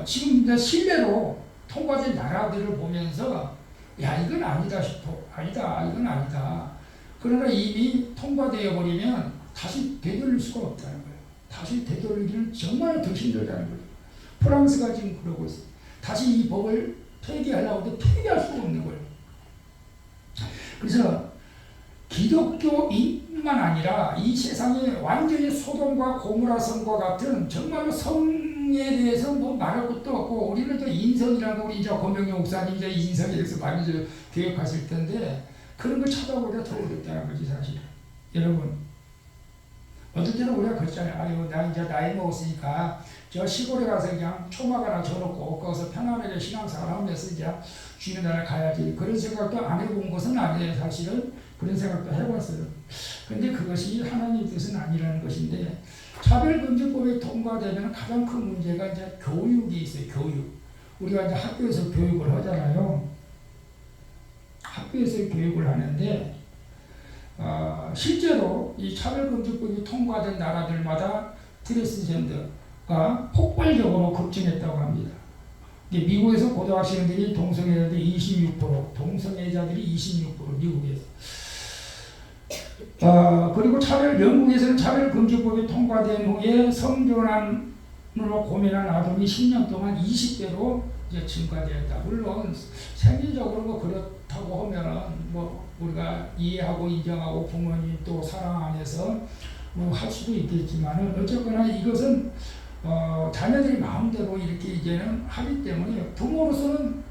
지금 이제 신뢰로 통과된 나라들을 보면서 야 이건 아니다 싶어. 아니다 이건 아니다. 그러나 이미 통과되어 버리면 다시 되돌릴 수가 없다는 거예요. 다시 되돌리기는 정말 더 힘들다는 거예요. 프랑스가 지금 그러고 있어요. 다시 이 법을 폐기하려고 해도 폐기할 수가 없는 거예요. 그래서 기독교인뿐만 아니라 이 세상에 완전히 소돔과 고모라 성과 같은 정말로 성에 대해서 뭐 말할 것도 없고 우리는 또 인성이라는 거 우리 이제 권병영 목사님 이제 인성에 대해서 많이 이제 교육하실 텐데 그런 걸 찾아보기가 더 어렵다는 거지 사실. 여러분 어떨 때는 우리가 그렇잖아요. 아유 나 이제 나이 먹었으니까 저 시골에 가서 그냥 초막 하나 줘놓고 거기서 편안하게 신앙생활 하면서 이제 주님 나라 가야지 그런 생각도 안 해본 것은 아니에요. 사실은 그런 생각도 해봤어요. 그런데 그것이 하나님의 뜻은 아니라는 것인데 차별금지법이 통과되면 가장 큰 문제가 이제 교육이 있어요. 교육. 우리가 이제 학교에서 교육을 하잖아요. 학교에서 교육을 하는데 실제로 이 차별금지법이 통과된 나라들마다 트랜스젠더가 폭발적으로 급증했다고 합니다. 미국에서 고등학생들이 동성애자들이 26%, 동성애자들이 26% 미국에서. 그리고 영국에서는 차별금지법이 통과된 후에 성전환으로 고민한 아동이 10년 동안 20배로 이제 증가되었다. 물론 생리적으로 뭐 그렇다고 하면은 뭐 우리가 이해하고 인정하고 부모님 또 사랑 안에서 뭐 할 수도 있겠지만은 어쨌거나 이것은 자녀들이 마음대로 이렇게 이제는 하기 때문에 부모로서는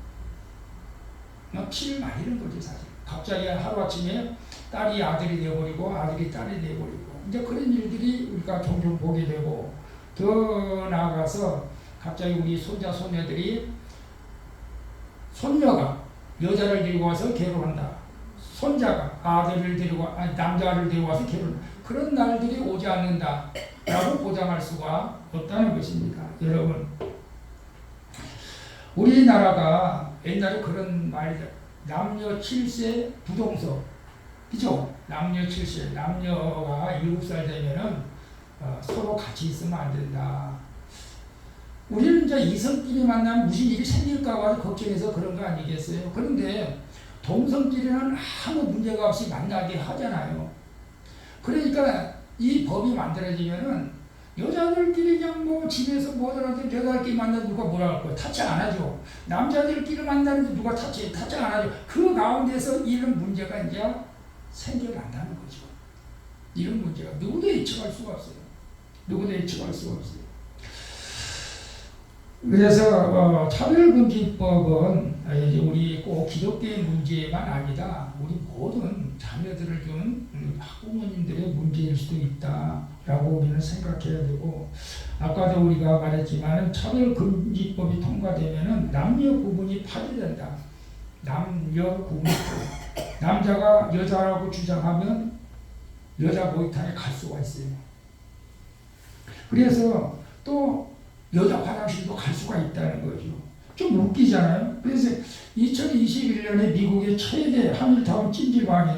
피를 많이 잃은 거지 사실. 갑자기 하루아침에 딸이 아들이 되어버리고 아들이 딸이 되어버리고 이제 그런 일들이 우리가 종종 보게 되고 더 나아가서 갑자기 우리 손자 손녀들이 손녀가 여자를 데리고 와서 결혼한다. 손자가 아들을 데리고 남자를 데리고 와서 결혼. 그런 날들이 오지 않는다라고 보장할 수가 없다는 것입니다. 여러분, 우리나라가 옛날에 그런 말이죠. 남녀 7세 부동석, 그죠? 남녀 7세, 남녀가 7살 되면은 서로 같이 있으면 안 된다. 우리는 이제 이성끼리 만나면 무슨 일이 생길까 봐 걱정해서 그런 거 아니겠어요? 그런데 동성끼리는 아무 문제가 없이 만나게 하잖아요. 그러니까 이 법이 만들어지면은 여자들끼리 그냥 뭐 집에서 뭐더라도 여자들끼리 만나도 누가 뭐라 할 거야? 타치 안 하죠. 남자들끼리 만나는데 누가 타치 안 하죠. 그 가운데서 이런 문제가 이제 생겨난다는 거죠. 이런 문제가 누구도 예측할 수가 없어요. 누구도 예측할 수가 없어요. 그래서 차별금지법은 이제 우리 꼭 기독교의 문제만 아니다. 우리 모든 자녀들을 두는 학부모님들의 문제일 수도 있다라고 우리는 생각해야 되고, 아까도 우리가 말했지만 차별금지법이 통과되면은 남녀 구분이 파괴된다. 남녀 구분. 남자가 여자라고 주장하면 여자 목욕탕에 갈 수가 있어요. 그래서 또 여자 화장실도 갈 수가 있다는 거죠. 좀 웃기잖아요. 그래서 2021년에 미국의 최대 하밀타운 찜질방에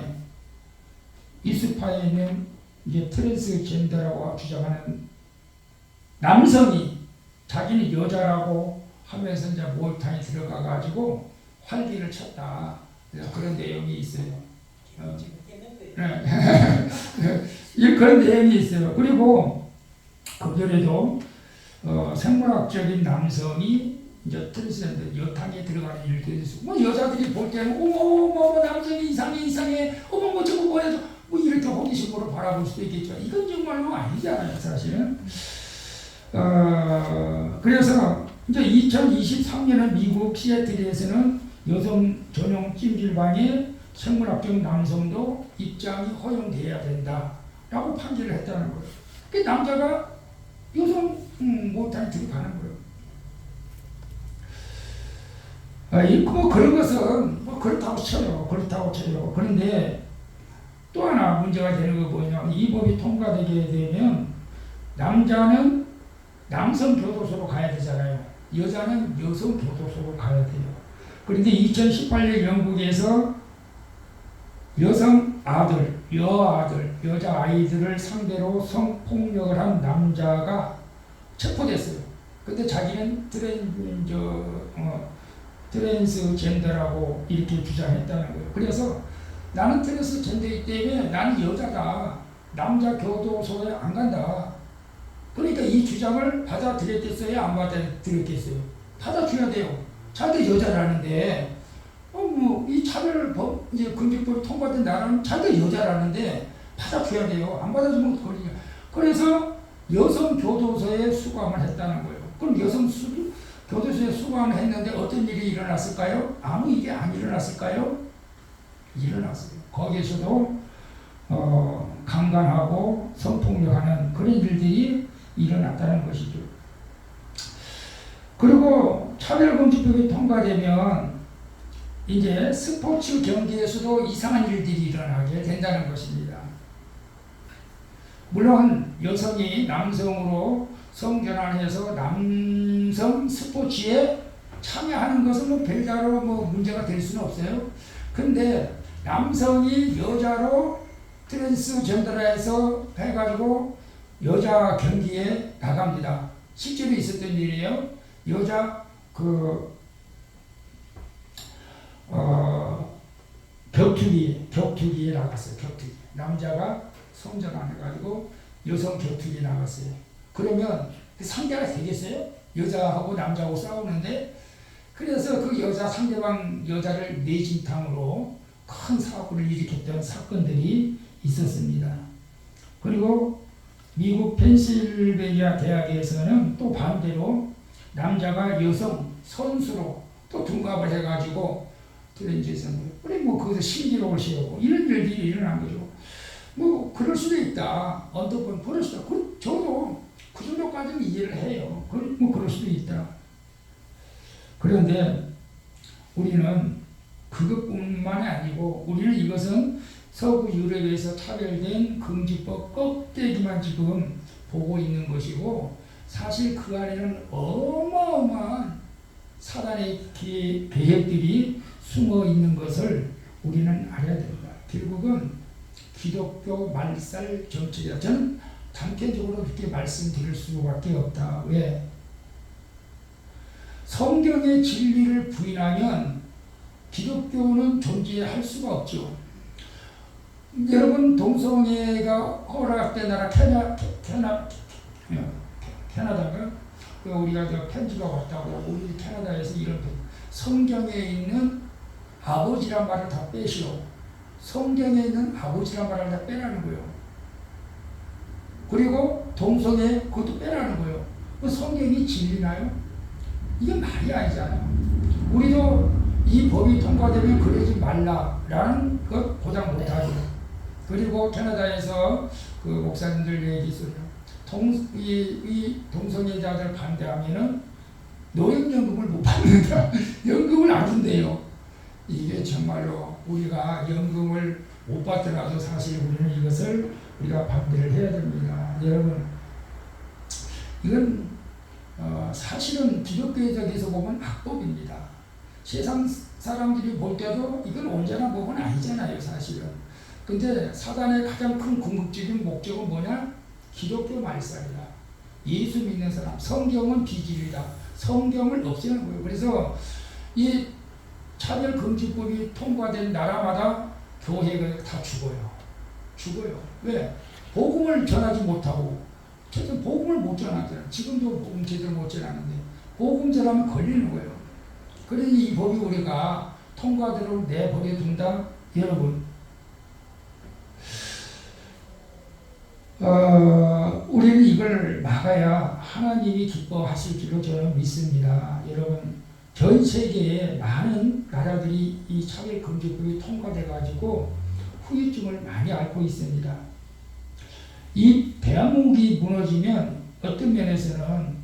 이스파에 있는 이제 트랜스젠더라고 주장하는 남성이 자기는 여자라고 하면서 이제 목욕탕에 들어가 가지고 활기를 쳤다. 그런 내용이 있어요. 그런 내용이 있어요. 그리고 그전에도 생물학적인 남성이 이제 트랜스젠더 여탕에 들어가는 일도 있었고, 뭐 여자들이 볼 때는 어머 남성이 이상해 어머 저거 뭐야 뭐 이렇게 호기심으로 바라볼 수도 있겠죠. 이건 정말로 아니잖아요, 사실은. 그래서 이제 2023년에 미국 시애틀에서는 여성 전용 찜질방에 생물학적 남성도 입장이 허용돼야 된다라고 판결을 했다는 거예요. 그 남자가 여성 목욕탕에 들어가는 거예요. 뭐 그런 것은 뭐 그렇다고 쳐요. 그런데 또 하나 문제가 되는 거 뭐냐면, 이 법이 통과되게 되면 남자는 남성 교도소로 가야 되잖아요. 여자는 여성 교도소로 가야 돼요. 그런데 2018년 영국에서 여자 아이들을 상대로 성폭력을 한 남자가 체포됐어요. 근데 자기는 트랜스젠더라고 이렇게 주장했다는 거예요. 그래서 나는 트랜스젠더이기 때문에 나는 여자다. 남자 교도소에 안 간다. 그러니까 이 주장을 받아들였겠어요? 안 받아들였겠어요? 받아줘야 돼요. 자기 여자라는데, 이 차별법, 이제 금지법이 통과된 나라는 자기 여자라는데 받아줘야 돼요. 안 받아주면 걸리냐. 그래서 여성 교도소에 수감을 했다는 거예요. 그럼 여성 교도소에 수감을 했는데 어떤 일이 일어났을까요? 아무 일이 안 일어났을까요? 일어났어요. 거기에서도 강간하고 성폭력하는 그런 일들이 일어났다는 것이죠. 그리고 차별금지법이 통과되면 이제 스포츠 경기에서도 이상한 일들이 일어나게 된다는 것입니다. 물론 여성이 남성으로 성전환해서 남성 스포츠에 참여하는 것은 뭐 별다른 뭐 문제가 될 수는 없어요. 근데 남성이 여자로 트랜스젠더라해서 해가지고 여자 경기에 나갑니다. 실제로 있었던 일이에요. 여자 격투기에 나갔어요. 격투기. 남자가 성전환해가지고 여성 격투기에 나갔어요. 그러면 상대가 되겠어요? 여자하고 남자하고 싸우는데, 그래서 그 상대방 여자를 뇌진탕으로 큰 사고를 일으켰던 사건들이 있었습니다. 그리고 미국 펜실베니아 대학에서는 또 반대로 남자가 여성 선수로 또 둔갑을 해가지고 트랜스젠더, 그래 뭐 거기서 신기록을 세우고 이런 일들이 일어난 거죠. 뭐 그럴 수도 있다. 언더번 그럴 수도 있다. 저도 그 정도까지는 이해를 해요. 뭐 그럴 수도 있다. 그런데 우리는 그것뿐만이 아니고, 우리는 이것은 서구 유럽에서 차별된 금지법 껍데기만 지금 보고 있는 것이고, 사실 그 안에는 어마어마한 사단의 계획들이 숨어 있는 것을 우리는 알아야 됩니다. 결국은 기독교 말살 정책이다. 저는 단편적으로 그렇게 말씀드릴 수밖에 없다. 왜? 성경의 진리를 부인하면 기독교는 존재할 수가 없죠. 여러분, 동성애가 허락된 나라 캐나다가 우리가 저 편지가 왔다고, 우리 캐나다에서 이런 성경에 있는 아버지란 말을 다 빼시오. 성경에 있는 아버지란 말을 다 빼라는 거예요. 그리고 동성애 그것도 빼라는 거예요. 그 성경이 진리나요? 이게 말이 아니잖아요. 우리도 이 법이 통과되면 그러지 말라라는 것 보장 못하죠. 그리고 캐나다에서 그 목사님들 얘기 있어요. 이 동성애자들 반대하면은 노령연금을 못 받는다. 연금을 안 준대요. 이게 정말로 우리가 연금을 못 받더라도 사실 우리는 이것을 우리가 반대를 해야 됩니다. 여러분, 이건 사실은 기독교적에서 보면 악법입니다. 세상 사람들이 볼 때도 이건 온전한 법은 아니잖아요, 사실은. 근데 사단의 가장 큰 궁극적인 목적은 뭐냐? 기독교 말살이다. 예수 믿는 사람, 성경은 비질이다. 성경을 없애는 거예요. 그래서 이 차별금지법이 통과된 나라마다 교회가 다 죽어요. 죽어요. 왜? 복음을 전하지 못하고, 최소 복음을 못 전하잖아요. 지금도 복음 제대로 못 전하는데, 복음 전하면 걸리는 거예요. 그러니 이 법이 우리가 통과대로 내버려 둔다. 여러분, 우리는 이걸 막아야 하나님이 기뻐하실 줄로 저는 믿습니다. 여러분, 전 세계에 많은 나라들이 이 차별금지법이 통과돼가지고 후유증을 많이 앓고 있습니다. 이 대한민국이 무너지면 어떤 면에서는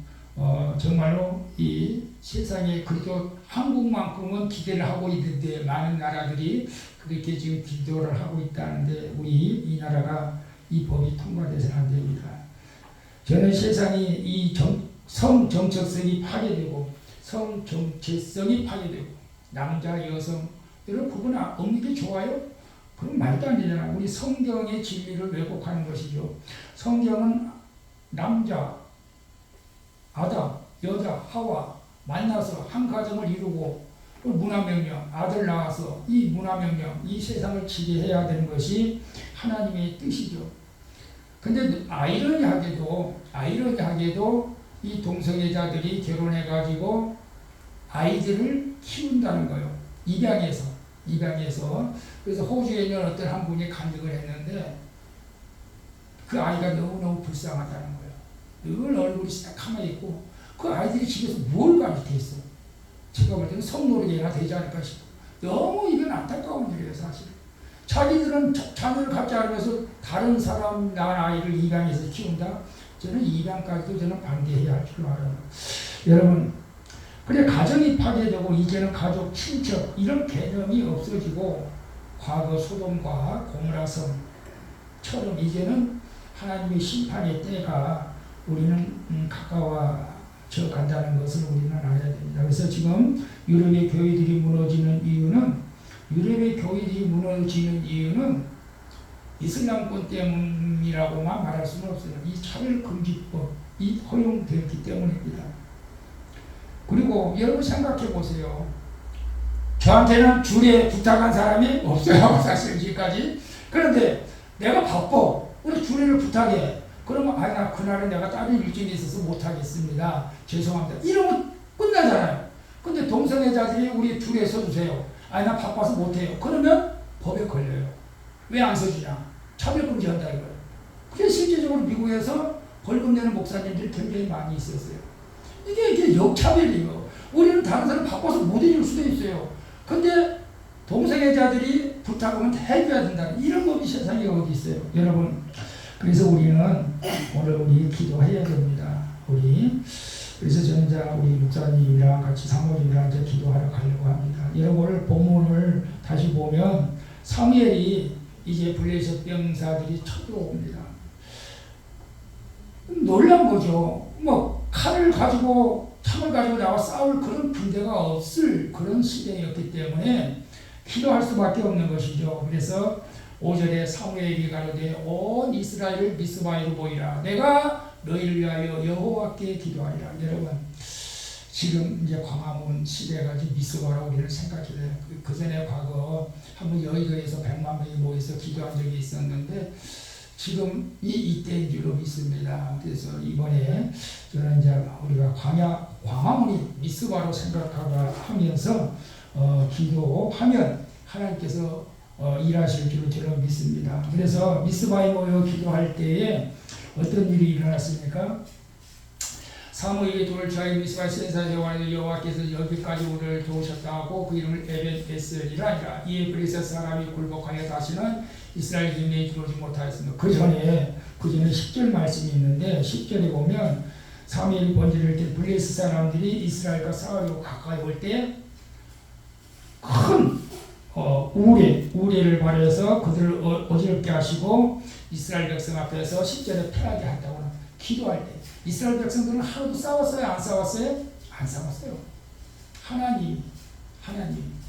정말로 이 세상에 그래도 한국만큼은 기대를 하고 있는데 많은 나라들이 그렇게 지금 기도를 하고 있다는데 우리 이 나라가 이 법이 통과돼서는 안 됩니다. 저는 세상이 이 성정체성이 파괴되고 성정체성이 파괴되고 남자, 여성 이런 구분 없는 게 좋아요? 그럼 말도 안 되잖아. 우리 성경의 진리를 왜곡하는 것이죠. 성경은 남자, 아담, 여자, 하와 만나서 한 가정을 이루고 문화명령, 아들 낳아서 이 문화명령, 이 세상을 지배해야 되는 것이 하나님의 뜻이죠. 근데 아이러니하게도 이 동성애자들이 결혼해가지고 아이들을 키운다는 거예요. 입양해서. 그래서 호주에 있는 어떤 한 분이 간증을 했는데 그 아이가 너무너무 불쌍하다는 거예요. 늘 얼굴이 새카매 있고 그 아이들이 집에서 뭘 가르쳐 있어. 제가 볼 때는 성노릇이나 되지 않을까 싶어. 너무 이건 안타까운 일이에요, 사실. 자기들은 자녀를 갖지 않으면서 다른 사람 낳은 아이를 입양해서 키운다? 저는 입양까지도 저는 반대해야 할 줄 알아요. 여러분, 그래 가정이 파괴되고 이제는 가족, 친척 이런 개념이 없어지고 과거 소돔과 고모라성처럼 이제는 하나님의 심판의 때가 우리는 가까워져 간다는 것을 우리는 알아야 됩니다. 그래서 지금 유럽의 교회들이 무너지는 이유는 이슬람권 때문이라고만 말할 수는 없어요. 이 차별금지법이 허용되었기 때문입니다. 그리고 여러분 생각해 보세요. 저한테는 주례 부탁한 사람이 없어요. 사실 지금까지. 그런데 내가 바빠. 우리 주례를 부탁해. 그러면 나 그날은 내가 다른 일정이 있어서 못하겠습니다. 죄송합니다. 이러면 끝나잖아요. 근데 동성애자들이 우리 주례 써주세요. 나 바빠서 못해요. 그러면 법에 걸려요. 왜 안 써주냐? 차별금지한다 이거예요. 그래서 실제적으로 미국에서 벌금 내는 목사님들이 굉장히 많이 있었어요. 이게 역차별이에요. 우리는 다른 사람 바빠서 못 해줄 수도 있어요. 근데 동성애자들이 부탁하면 해줘야 된다. 이런 법이 세상에 어디 있어요. 여러분, 그래서 우리는 오늘 우리 기도해야 됩니다. 그래서 저는 이제 우리 목사님이랑 같이 사모님이랑 이제 기도하러 가려고 합니다. 여러분, 오늘 본문을 다시 보면 사무엘이 이제 블레셋 병사들이 쳐들어옵니다. 놀란 거죠. 칼을 가지고 창을 가지고 나와 싸울 그런 군대가 없을 그런 시대였기 때문에 기도할 수밖에 없는 것이죠. 그래서 5절에 사무엘이 가로되 온 이스라엘을 미스바에로 모이라. 내가 너희를 위하여 여호와께 기도하리라. 여러분, 지금 이제 광화문 시대가 지금 미스바라고 우리는 생각해요. 그 전에 과거 한번 여의도에서 100만 명이 모여서 기도한 적이 있었는데 지금 이때인 줄로 믿습니다. 그래서 이번에 저는 이제 우리가 광화문이 미스바로 생각하면서 기도하면 하나님께서 일하실 줄로 저는 믿습니다. 그래서 미스바에 모여 기도할 때에 어떤 일이 일어났습니까? 사무엘이 돌을 취하여 미스바 센사에 와서 여호와께서 여기까지 우리를 도우셨다 하고 그 이름을 에벤에셀이라 하니라. 이에 블레셋 사람이 굴복하여 다시는 이스라엘境내에 들어오지 못하였습니다. 그 전에 10절 말씀이 있는데 10절에 보면 사무엘이 번제를 때 블레셋 사람들이 이스라엘과 싸우려고 가까이 올 때 큰 우레를 발휘해서 그들을 어지럽게 하시고 이스라엘 백성 앞에서 10절에 패하게 한다고 기도할 때 이스라엘 백성들은 하루도 싸웠어요? 안 싸웠어요? 안 싸웠어요. 하나님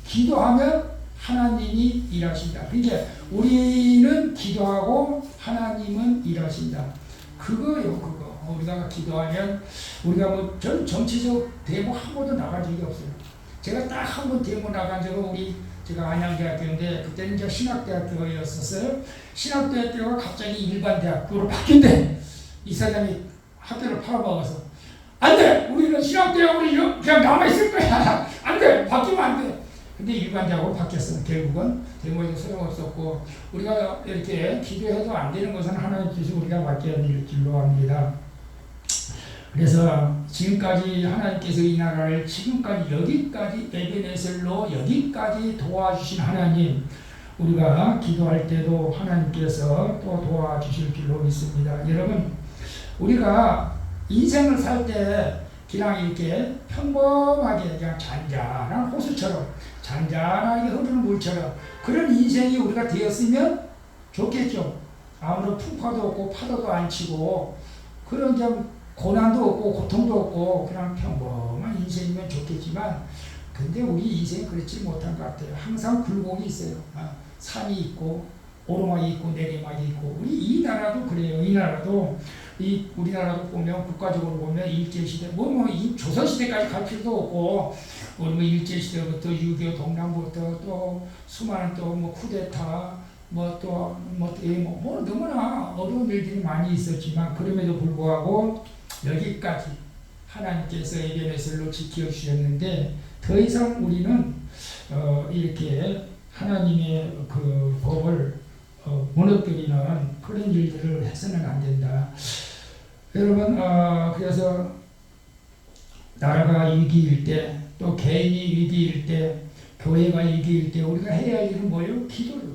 기도하면 하나님이 일하신다. 그러니까 우리는 기도하고 하나님은 일하신다. 그거요, 그거. 우리가 기도하면 우리가 뭐 전 정치적 대모 한 번도 나간 적이 없어요. 제가 딱 한 번 대모 나간 적은 제가 안양대학교인데 그때는 이제 신학대학교였었어요. 신학대학교가 갑자기 일반대학교로 바뀐대. 이사장이 학교를 팔아먹어서 안 돼! 우리는 신학대학으로 그냥 남아있을 거야. 안 돼! 바뀌면 안 돼! 근데 일반대학으로 바뀌었어요. 결국은 대모에도 소용없었고 우리가 이렇게 기도해도 안 되는 것은 하나님께서 우리가 맡겨야 될 길로 합니다. 그래서 지금까지 하나님께서 이 나라를 지금까지 여기까지 에벤에셀로 여기까지 도와주신 하나님, 우리가 기도할 때도 하나님께서 또 도와주실 줄로 믿습니다. 여러분, 우리가 인생을 살 때 그냥 이렇게 평범하게 그냥 잔잔한 호수처럼 잔잔하게 흐르는 물처럼 그런 인생이 우리가 되었으면 좋겠죠. 아무런 풍파도 없고 파도도 안 치고 그런 좀 고난도 없고 고통도 없고 그냥 평범한 인생이면 좋겠지만 근데 우리 인생이 그렇지 못한 것 같아요. 항상 굴곡이 있어요. 산이 있고 오르막이 있고 내리막이 있고 우리 이 나라도 그래요. 이 나라도 우리나라도 보면 국가적으로 보면 일제시대 이 조선시대까지 갈 필요도 없고 우리 뭐 일제시대부터 6.25 동남부터 또 수많은 또 뭐 쿠데타 너무나 어려운 일들이 많이 있었지만 그럼에도 불구하고 여기까지 하나님께서 에벤에셀로 지켜주셨는데 더 이상 우리는 이렇게 하나님의 그 법을 무너뜨리는 그런 일들을 해서는 안 된다. 여러분 그래서 나라가 위기일 때 또 개인이 위기일 때 교회가 위기일 때 우리가 해야 할 일은 뭐예요? 기도요.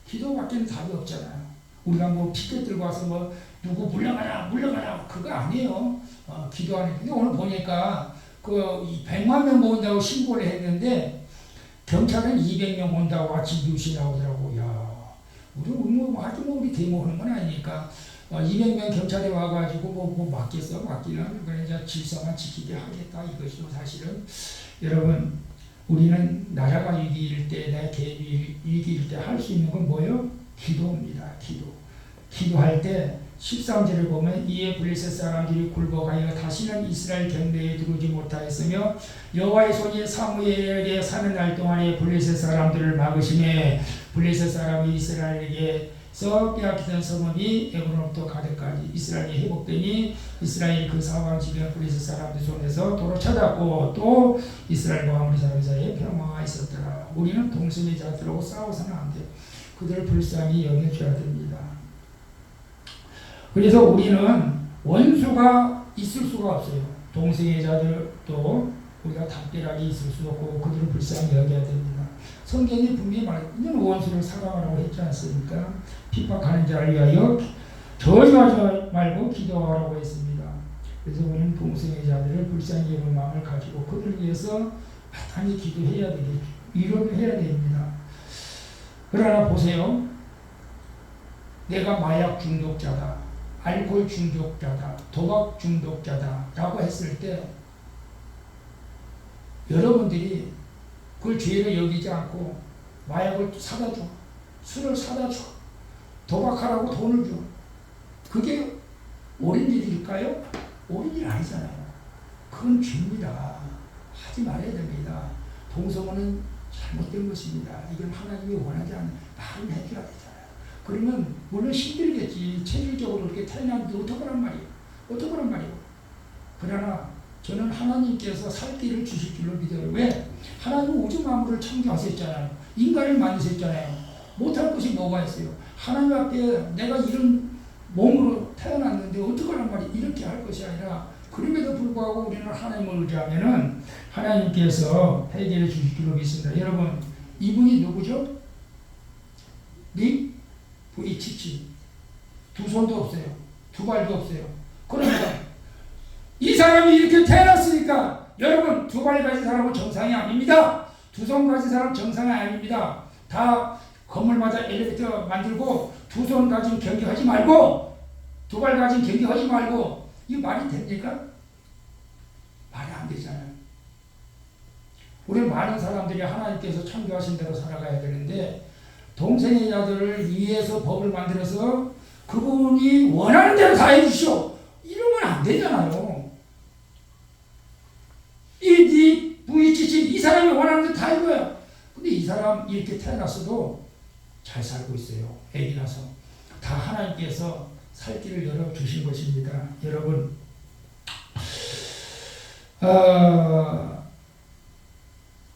기도밖에는 답이 없잖아요. 우리가 뭐 피켓 들고 와서 누구 물러가라 그거 아니에요. 기도하는. 근데 오늘 보니까 100만 명 모은다고 신고를 했는데 경찰은 200명 온다고 아침 뉴스에 나오더라고. 야, 우리 데모하는 건 아니니까 200명 경찰이 와가지고 맞겠어? 맞기는 그래 이제 질서만 지키게 하겠다 이것이죠. 사실은 여러분 우리는 나라가 위기일 때, 내 개인이 위기일 때 할 수 있는 건 뭐예요? 기도입니다. 기도할 때 13절을 보면 이에 블레셋 사람들이 굴복하여 다시는 이스라엘 경내에 들어오지 못하였으며 여호와의 손이 사무엘에게 사는 날 동안에 블레셋 사람들을 막으시매 블레셋 사람이 이스라엘에게서 빼앗기던 성읍이 에브론부터 가드까지 이스라엘이 회복되니 이스라엘이 그 사방 지경 블레셋 사람들 손에서 도로 쳐닫고 또 이스라엘과 아무리 사람 사이에 평화가 있었더라. 우리는 동성애 자들하고 싸워서는 안 돼. 그들을 불쌍히 여겨줘야 됩니다. 그래서 우리는 원수가 있을 수가 없어요. 동성애자들도 우리가 담대하게 있을 수 없고 그들을 불쌍히 여겨야 됩니다. 성경이 분명히 말해요. 이는 원수를 사랑하라고 했지 않습니까? 핍박하는 자를 위하여 저주하지 말고 기도하라고 했습니다. 그래서 우리는 동성애자들을 불쌍히 여기는 마음을 가지고 그들을 위해서 마땅히 기도해야 되겠죠. 위로를 해야 됩니다. 그러나 보세요. 내가 마약 중독자다. 알코올 중독자다, 도박 중독자다 라고 했을 때 여러분들이 그걸 죄로 여기지 않고 마약을 사다 줘, 술을 사다 줘, 도박하라고 돈을 줘. 그게 옳은 일일까요? 옳은 일 아니잖아요. 그건 죄입니다. 하지 말아야 됩니다. 동성애는 잘못된 것입니다. 이건 하나님이 원하지 않는 말을 해줘야 되잖아요. 그러면 물론 힘들겠지. 체질적으로 이렇게 태어났는데 어떡하란 말이에요. 그러나 저는 하나님께서 살 길을 주실 줄로 믿어요. 왜? 하나님은 우주 만물을 창조하셨잖아요. 인간을 만드셨잖아요. 못할 것이 뭐가 있어요. 하나님 앞에 내가 이런 몸으로 태어났는데 어떡하란 말이에요. 이렇게 할 것이 아니라 그럼에도 불구하고 우리는 하나님을 의지하면은 하나님께서 해결해 주실 줄로 믿습니다. 여러분, 이분이 누구죠? 닉 부이치치. 두 손도 없어요. 두 발도 없어요. 그러니까 이 사람이 이렇게 태어났으니까 여러분, 두 발 가진 사람은 정상이 아닙니다. 두 손 가진 사람은 정상이 아닙니다. 다 건물마다 엘리베이터 만들고 두 손 가진 경기하지 말고 두 발 가진 경기하지 말고, 이게 말이 됩니까? 말이 안 되잖아요. 우리 많은 사람들이 하나님께서 창조하신 대로 살아가야 되는데 동생의 자들을 위해서 법을 만들어서 그분이 원하는 대로 다 해주시오, 이러면 안 되잖아요. 이 부이치치 이 사람이 원하는 대로 다 해줘요. 근데 이 사람 이렇게 태어났어도 잘 살고 있어요. 애기 나서. 다 하나님께서 살 길을 열어주신 것입니다. 여러분,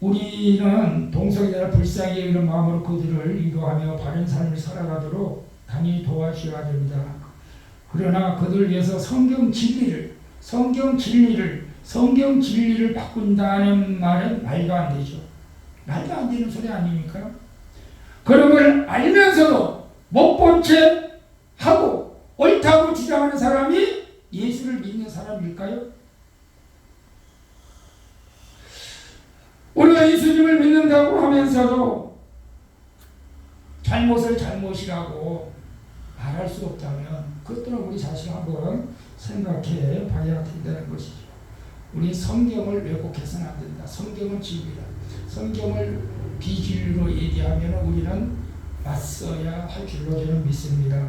우리는 동성애자를 불쌍히 여기는 마음으로 그들을 위로하며 바른 삶을 살아가도록 당연히 도와주셔야 됩니다. 그러나 그들을 위해서 성경 진리를 바꾼다는 말은 말도 안 되죠. 말도 안 되는 소리 아닙니까? 그런 걸 알면서도 못 본 채 하고 옳다고 주장하는 사람이 예수를 믿는 사람일까요? 우리가 예수님을 믿는다고 하면서도 잘못을 잘못이라고 말할 수 없다면 그것들은 우리 자신을 한번 생각해 봐야 된다는 것이죠. 우리 성경을 왜곡해서는 안 된다. 성경은 진리다. 성경을 비진리로 얘기하면 우리는 맞서야 할 줄로 저는 믿습니다.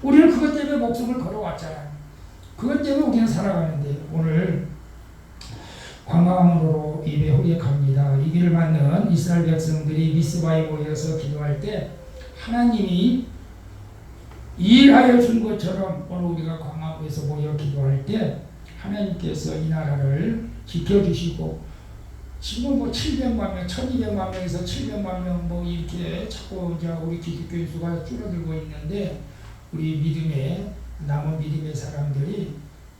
우리는 그것 때문에 목숨을 걸어왔잖아요. 그것 때문에 우리는 살아가는데 오늘 광화문으로 예배 후에 갑니다. 이 길을 맞는 이스라엘 백성들이 미스바에 모여서 기도할 때 하나님이 일하여 준 것처럼 오늘 우리가 광화문에서 모여 기도할 때 하나님께서 이 나라를 지켜주시고 지금 뭐 700만 명, 1200만 명에서 700만 명 뭐 이렇게 자꾸 이제 우리 기독교인 수가 줄어들고 있는데 우리 남은 믿음의 사람들이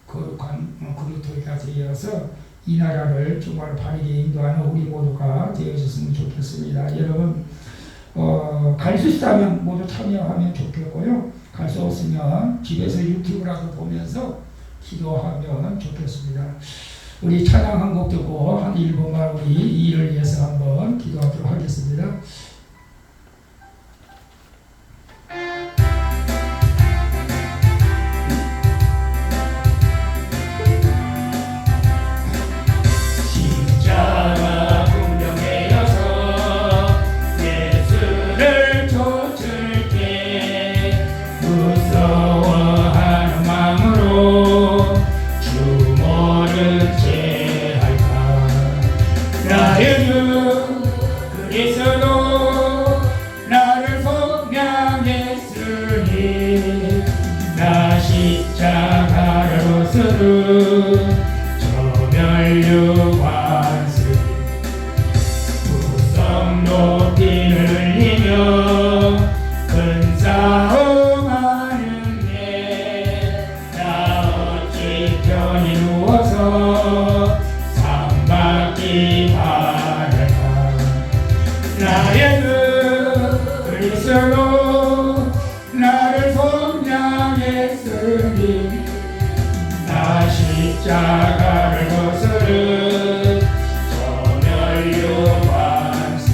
그루터기가 되어서 이 나라를 정말 바르게 인도하는 우리 모두가 되어졌으면 좋겠습니다. 여러분, 갈 수 있다면 모두 참여하면 좋겠고요. 갈 수 없으면 집에서 유튜브라도 보면서 기도하면 좋겠습니다. 우리 찬양 한 곡 듣고 한 1분만 우리 이 일을 위해서 한번 기도하도록 하겠습니다. 십자가 분명해여서 예수를 쫓을 때 무서워하는 마음으로 주 모른 채 할까. 나의 주 그리스도 나를 속량했으니 나 십자가를 옷으로 멸류 관습 무성 높이를 흘리며 큰 싸움하는데 나 어찌 편히 누워서 삼박기 바랄까. 나의 그 그리스도 나를 속량했으니 나 십자가를 거스른 저멸류 관습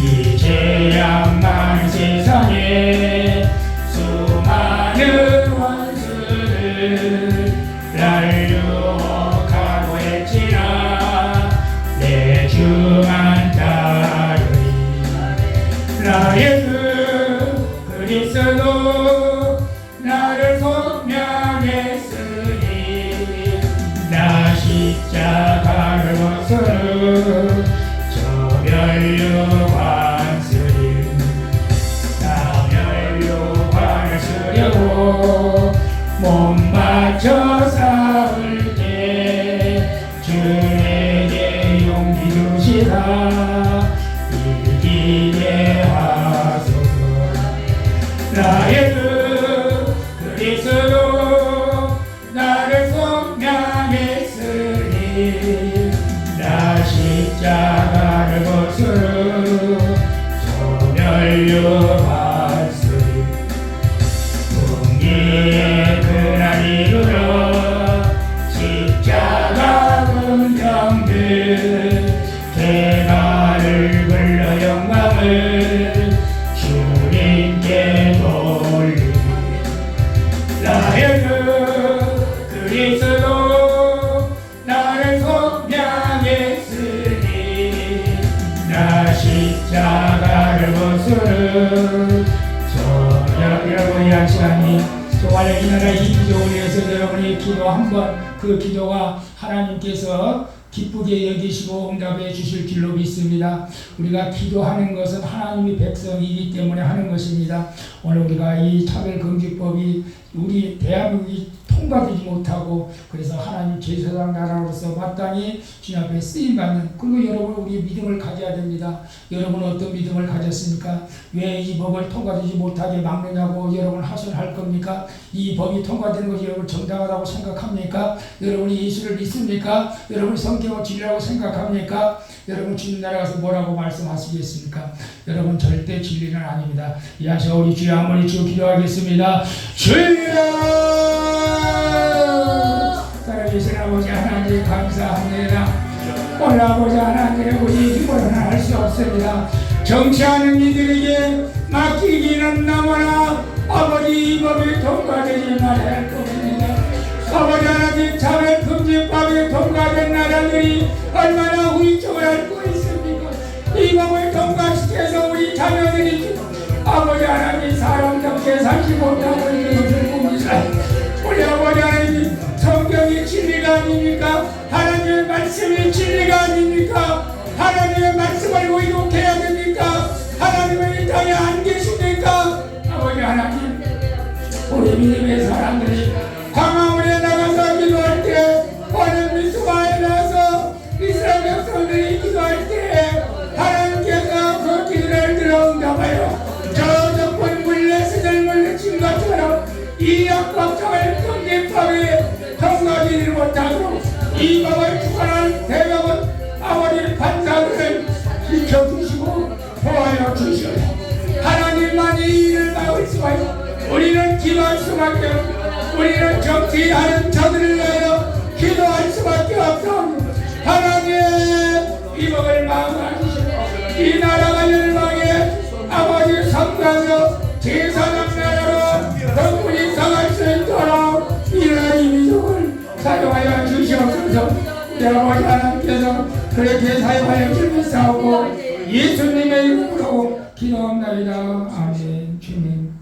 이제야 많은 세상에 수많은 원수들 날 유혹하고 했지나 내 주만 따르리. 나의 그 그리스도 나를 속량했으니 나 십자가를 벗어는 저멸류 관쓰리. 나 멸류관을 쓰려고 못 맞춰 싸울 때 주에게 용기 주시라 이기게 하소서. 나의 그 그리스도 나를 나 십자가를 벗으러 소멸로 왔으리 공의의 그날이 이르러 십자가 군병들 대가를 불러 영광을 주님께 돌리리 나의 그리스도 나를 속량했으니 나 십자가를 벗으러 여러분 이 시간이 정말 이 나라 이 기도를 위해서 여러분이 기도 한번 그 기도가 하나님께서 기쁘게 여기시고 응답해 주실 줄로 믿습니다. 우리가 기도하는 것은 하나님의 백성이기 때문에 하는 것입니다. 오늘 우리가 이 차별금지법이 우리 대한민국이 통과되지 못하고 그래서 하나님 제사장 나라로서 마땅히 주님 앞에 쓰임받는 그리고 여러분 우리 믿음을 가져야 됩니다. 여러분 어떤 믿음을 가졌습니까? 왜 이 법을 통과되지 못하게 막느냐고 여러분 하소연할 겁니까? 이 법이 통과되는 것이 여러분 정당하다고 생각합니까? 여러분이 예수를 믿습니까? 여러분이 성경을 진리라고 생각합니까? 여러분 주님 나라에 가서 뭐라고 말씀하시겠습니까? 여러분 절대 진리는 아닙니다. 이하셔 우리 주여 한번 주여 기도하겠습니다. 주여 살아계신 아버지 하나님 감사합니다. 오늘 아버지 하나님 우리 힘으로는 할 수 없습니다. 정치하는 이들에게 맡기기는 너무나 아버지 이 법이 통과되지 말아야 할 겁니다. 아버지 하나님 차별금지법이 통과된 나라들이 얼마나 후유증을 앓고 있습니까? 이 법을 통과시켜서 우리 자녀들이 아버지 하나님 사람답게 살지 못하고 있는 것을 봅니다. 우리 아버지 하나님 성경이 진리가 아닙니까? 하나님의 말씀이 진리가 아닙니까? 하나님의 말씀을 의독해야 됩니까? 하나님은 이 땅에 안 계십니까? 아버지 하나님 우리 믿음의 사람들이 광화문에 나가서 기도할 때 오늘 미스바에 나가서 이스라엘 백성들이 기도할 때 하나님께서 그 기도를 들어 응답하여 저 적군 물레스들 물리친 것처럼 이 약법정을 금지법에 통과되지 못하도록 이 법을 주관할 대법원 아버지 판사들을 지켜주시고 보호하여 주시오. 하나님만이 이 일을 막을 수가 있고 우리는 기도할 수밖에 없고 우리는 정치하는 저들을 위하여 기도할 수밖에 없어. 하나님 이 법을 막아주시고 이 나라가 열방에 아버지 성가서 제사장 나라로 덕분이 성할 수 있도록 이러한 이 민족을 사용하여 주시옵소서. 우리 아버지 하나님께서 그렇게 사용하여 주시옵소서. 예수님의 이름으로 기도합니다. 아멘. 주님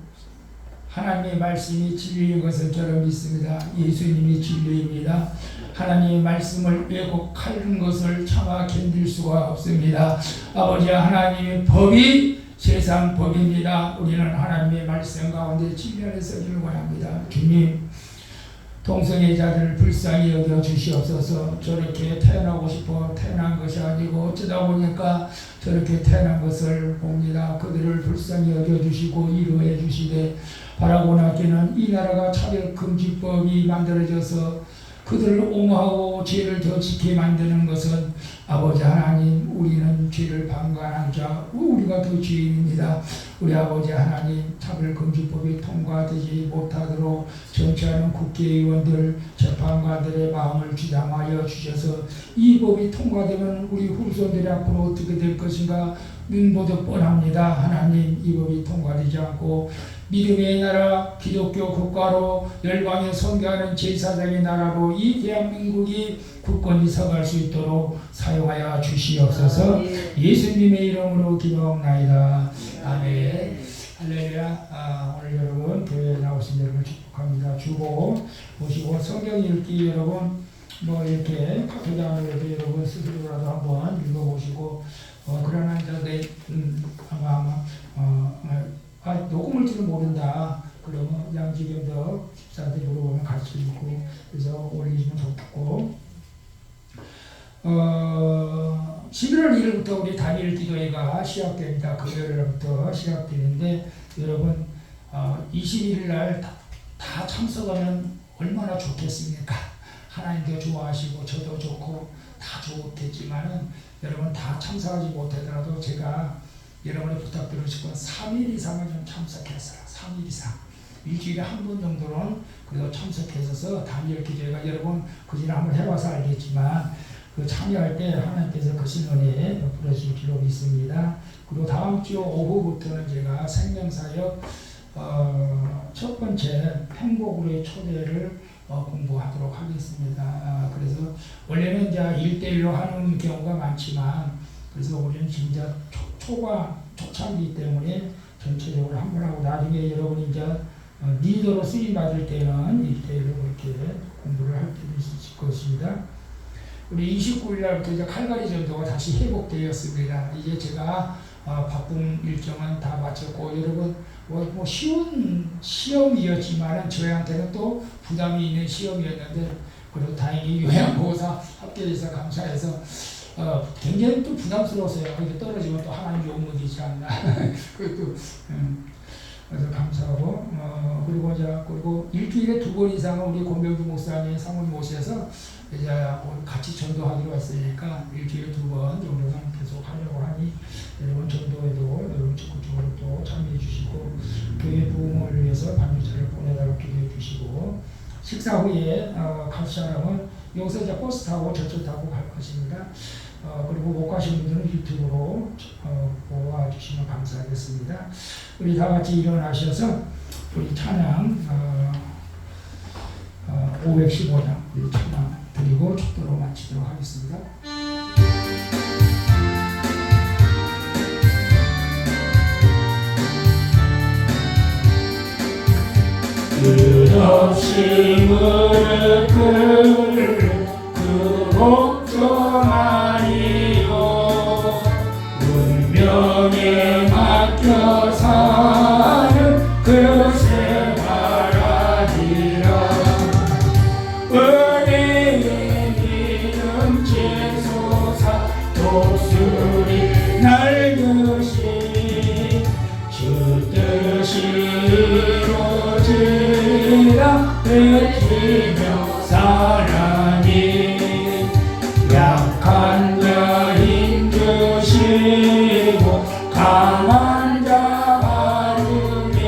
하나님의 말씀이 진리인 것을 저는 믿습니다. 예수님이 진리입니다. 하나님의 말씀을 왜곡하는 것을 차마 견딜 수가 없습니다. 아버지 하나님의 법이 세상 법입니다. 우리는 하나님의 말씀 가운데 진리 안에 서기를 원합니다. 주님 동성애자들을 불쌍히 여겨 주시옵소서. 저렇게 태어나고 싶어 태어난 것이 아니고 어쩌다 보니까 저렇게 태어난 것을 봅니다. 그들을 불쌍히 여겨 주시고 이루어 주시되 바라고 나기는 이 나라가 차별금지법이 만들어져서 그들을 옹호하고 죄를 더 지게 만드는 것은 아버지 하나님 우리는 죄를 방관한 자 우리가 그 죄인입니다. 우리 아버지 하나님 차별금지법이 통과되지 못하도록 정치하는 국회의원들 재판관들의 마음을 주장하여 주셔서 이 법이 통과되면 우리 후손들이 앞으로 어떻게 될 것인가 눈보듯 뻔합니다. 하나님 이 법이 통과되지 않고 믿음의 나라 기독교 국가로 열방에 선교하는 제사장의 나라로 이 대한민국이 국권이 서갈 수 있도록 사용하여 주시옵소서. 예수님의 이름으로 기도하옵나이다. 아멘. 할렐루야. 오늘 여러분 교회에 나오신 여러분을 축복합니다. 주보 보시고 성경 읽기 여러분 뭐 이렇게 카톡장으로 여러분 스스로라도 한번 읽어보시고 그러나 이제 아마 녹음을 줄은 모른다. 그러면 양지경도 집사한테 물어보면 같이 읽고 그래서 올리시면 좋겠고 11월 1일부터 우리 단일 기도회가 시작됩니다. 금요일부터 시작되는데 여러분 21일 날 다 참석하면 얼마나 좋겠습니까? 하나님도 좋아하시고 저도 좋고 다 좋겠지만은 여러분 다 참석하지 못하더라도 제가 여러분의 부탁드리고 싶은 3일 이상은 좀 참석했어요. 3일 이상. 일주일에 한 번 정도는 그래도 참석해서 단일 기도회가 여러분 그전에 한번 해봐서 알겠지만 그 참여할 때 하나님께서 크신 은혜 베풀어 주실 필요가 있습니다. 그리고 다음 주 오후부터는 제가 생명사역 첫 번째 행복으로의 초대를 공부하도록 하겠습니다. 그래서 원래는 이제 1대1로 하는 경우가 많지만 그래서 우리는 진짜 초창기 때문에 전체적으로 한 번 하고 나중에 여러분이 이제 리더로 쓰임 받을 때는 1대1로 그렇게 공부를 할 때도 있을 것입니다. 우리 29일 날부터 이제 칼바리 전도가 다시 회복되었습니다. 이제 제가 바쁜 일정은 다 마쳤고 여러분 뭐 쉬운 시험이었지만은 저희한테는 또 부담이 있는 시험이었는데 그래도 다행히 요양보호사 합격해서 감사해서 굉장히 또 부담스러웠어요. 이렇게 떨어지면 또 하나님 욕먹 되지 않나. 그것도 그래서 감사하고 그리고 일주일에 2번 이상은 우리 권병주 목사님 사모님 모셔서 이제 같이 전도하기로 했으니까 일주일에 2번 정도는 계속 하려고 하니 여러분 전도에도 여러분 적극적으로 또 참여해 주시고 교회 부흥을 위해서 반주차를 보내달라고 기도해 주시고 식사 후에 갈 사람은 여기서 이제 버스 타고 저쪽 타고 갈 것입니다. 그리고 못 가시는 분들은 유튜브로 보아 주시면 감사하겠습니다. 우리 다 같이 일어나셔서 우리 찬양 515장 우리 찬양 드리고 축도로 마치도록 하겠습니다. 끝없이 무릎 꿇는 그 복종하리요 운명에 맡겨 사는 그 생활하리라 은혜의 믿음 지소사 독수리 날듯이 주 뜻이 이루어지라 외치며 사랑이 약한 자 힘주시고 강한 자 바르게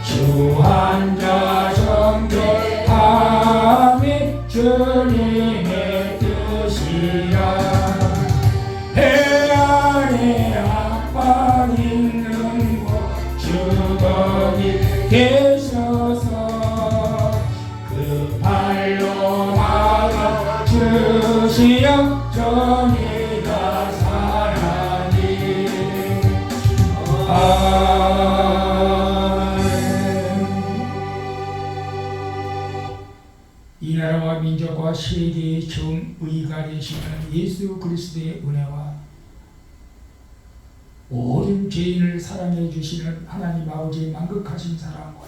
주한 자 정결함이 주님의 뜻이라 해 아래 압박 있는 곳 주거기 계셔서 그 발로 막아 주시어 전이가 사랑이 이 나라와 민족과 세계의 정의가 되시는 예수 그리스도의 은혜와 모든 죄인을 사랑해 주시는 하나님 아버지의 만극하신 사랑과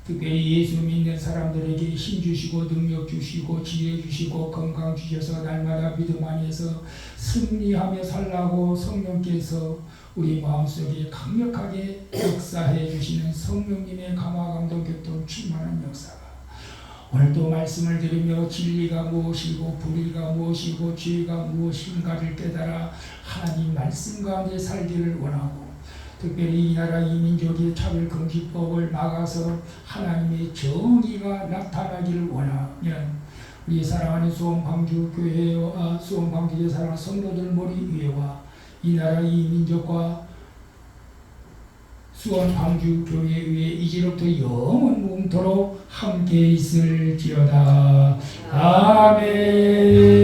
특별히 예수 믿는 사람들에게 힘 주시고 능력 주시고 지혜 주시고 건강 주셔서 날마다 믿음 안에서 승리하며 살라고 성령께서 우리 마음속에 강력하게 역사해 주시는 성령님의 감화 감동 교통 충만한 역사가 오늘도 말씀을 들으며 진리가 무엇이고 불의가 무엇이고 죄가 무엇인가를 깨달아 하나님 말씀 가운데 살기를 원하고 특별히 이 나라 이 민족의 차별금지법을 막아서 하나님의 정의가 나타나기를 원하면 우리 사랑하는 수원광주교회와 수원광주에 사랑하는 성도들 머리 위에와 이 나라 이 민족과 수원광주교회 위에 이제로부터 영원토록 함께 있을지어다. 아멘.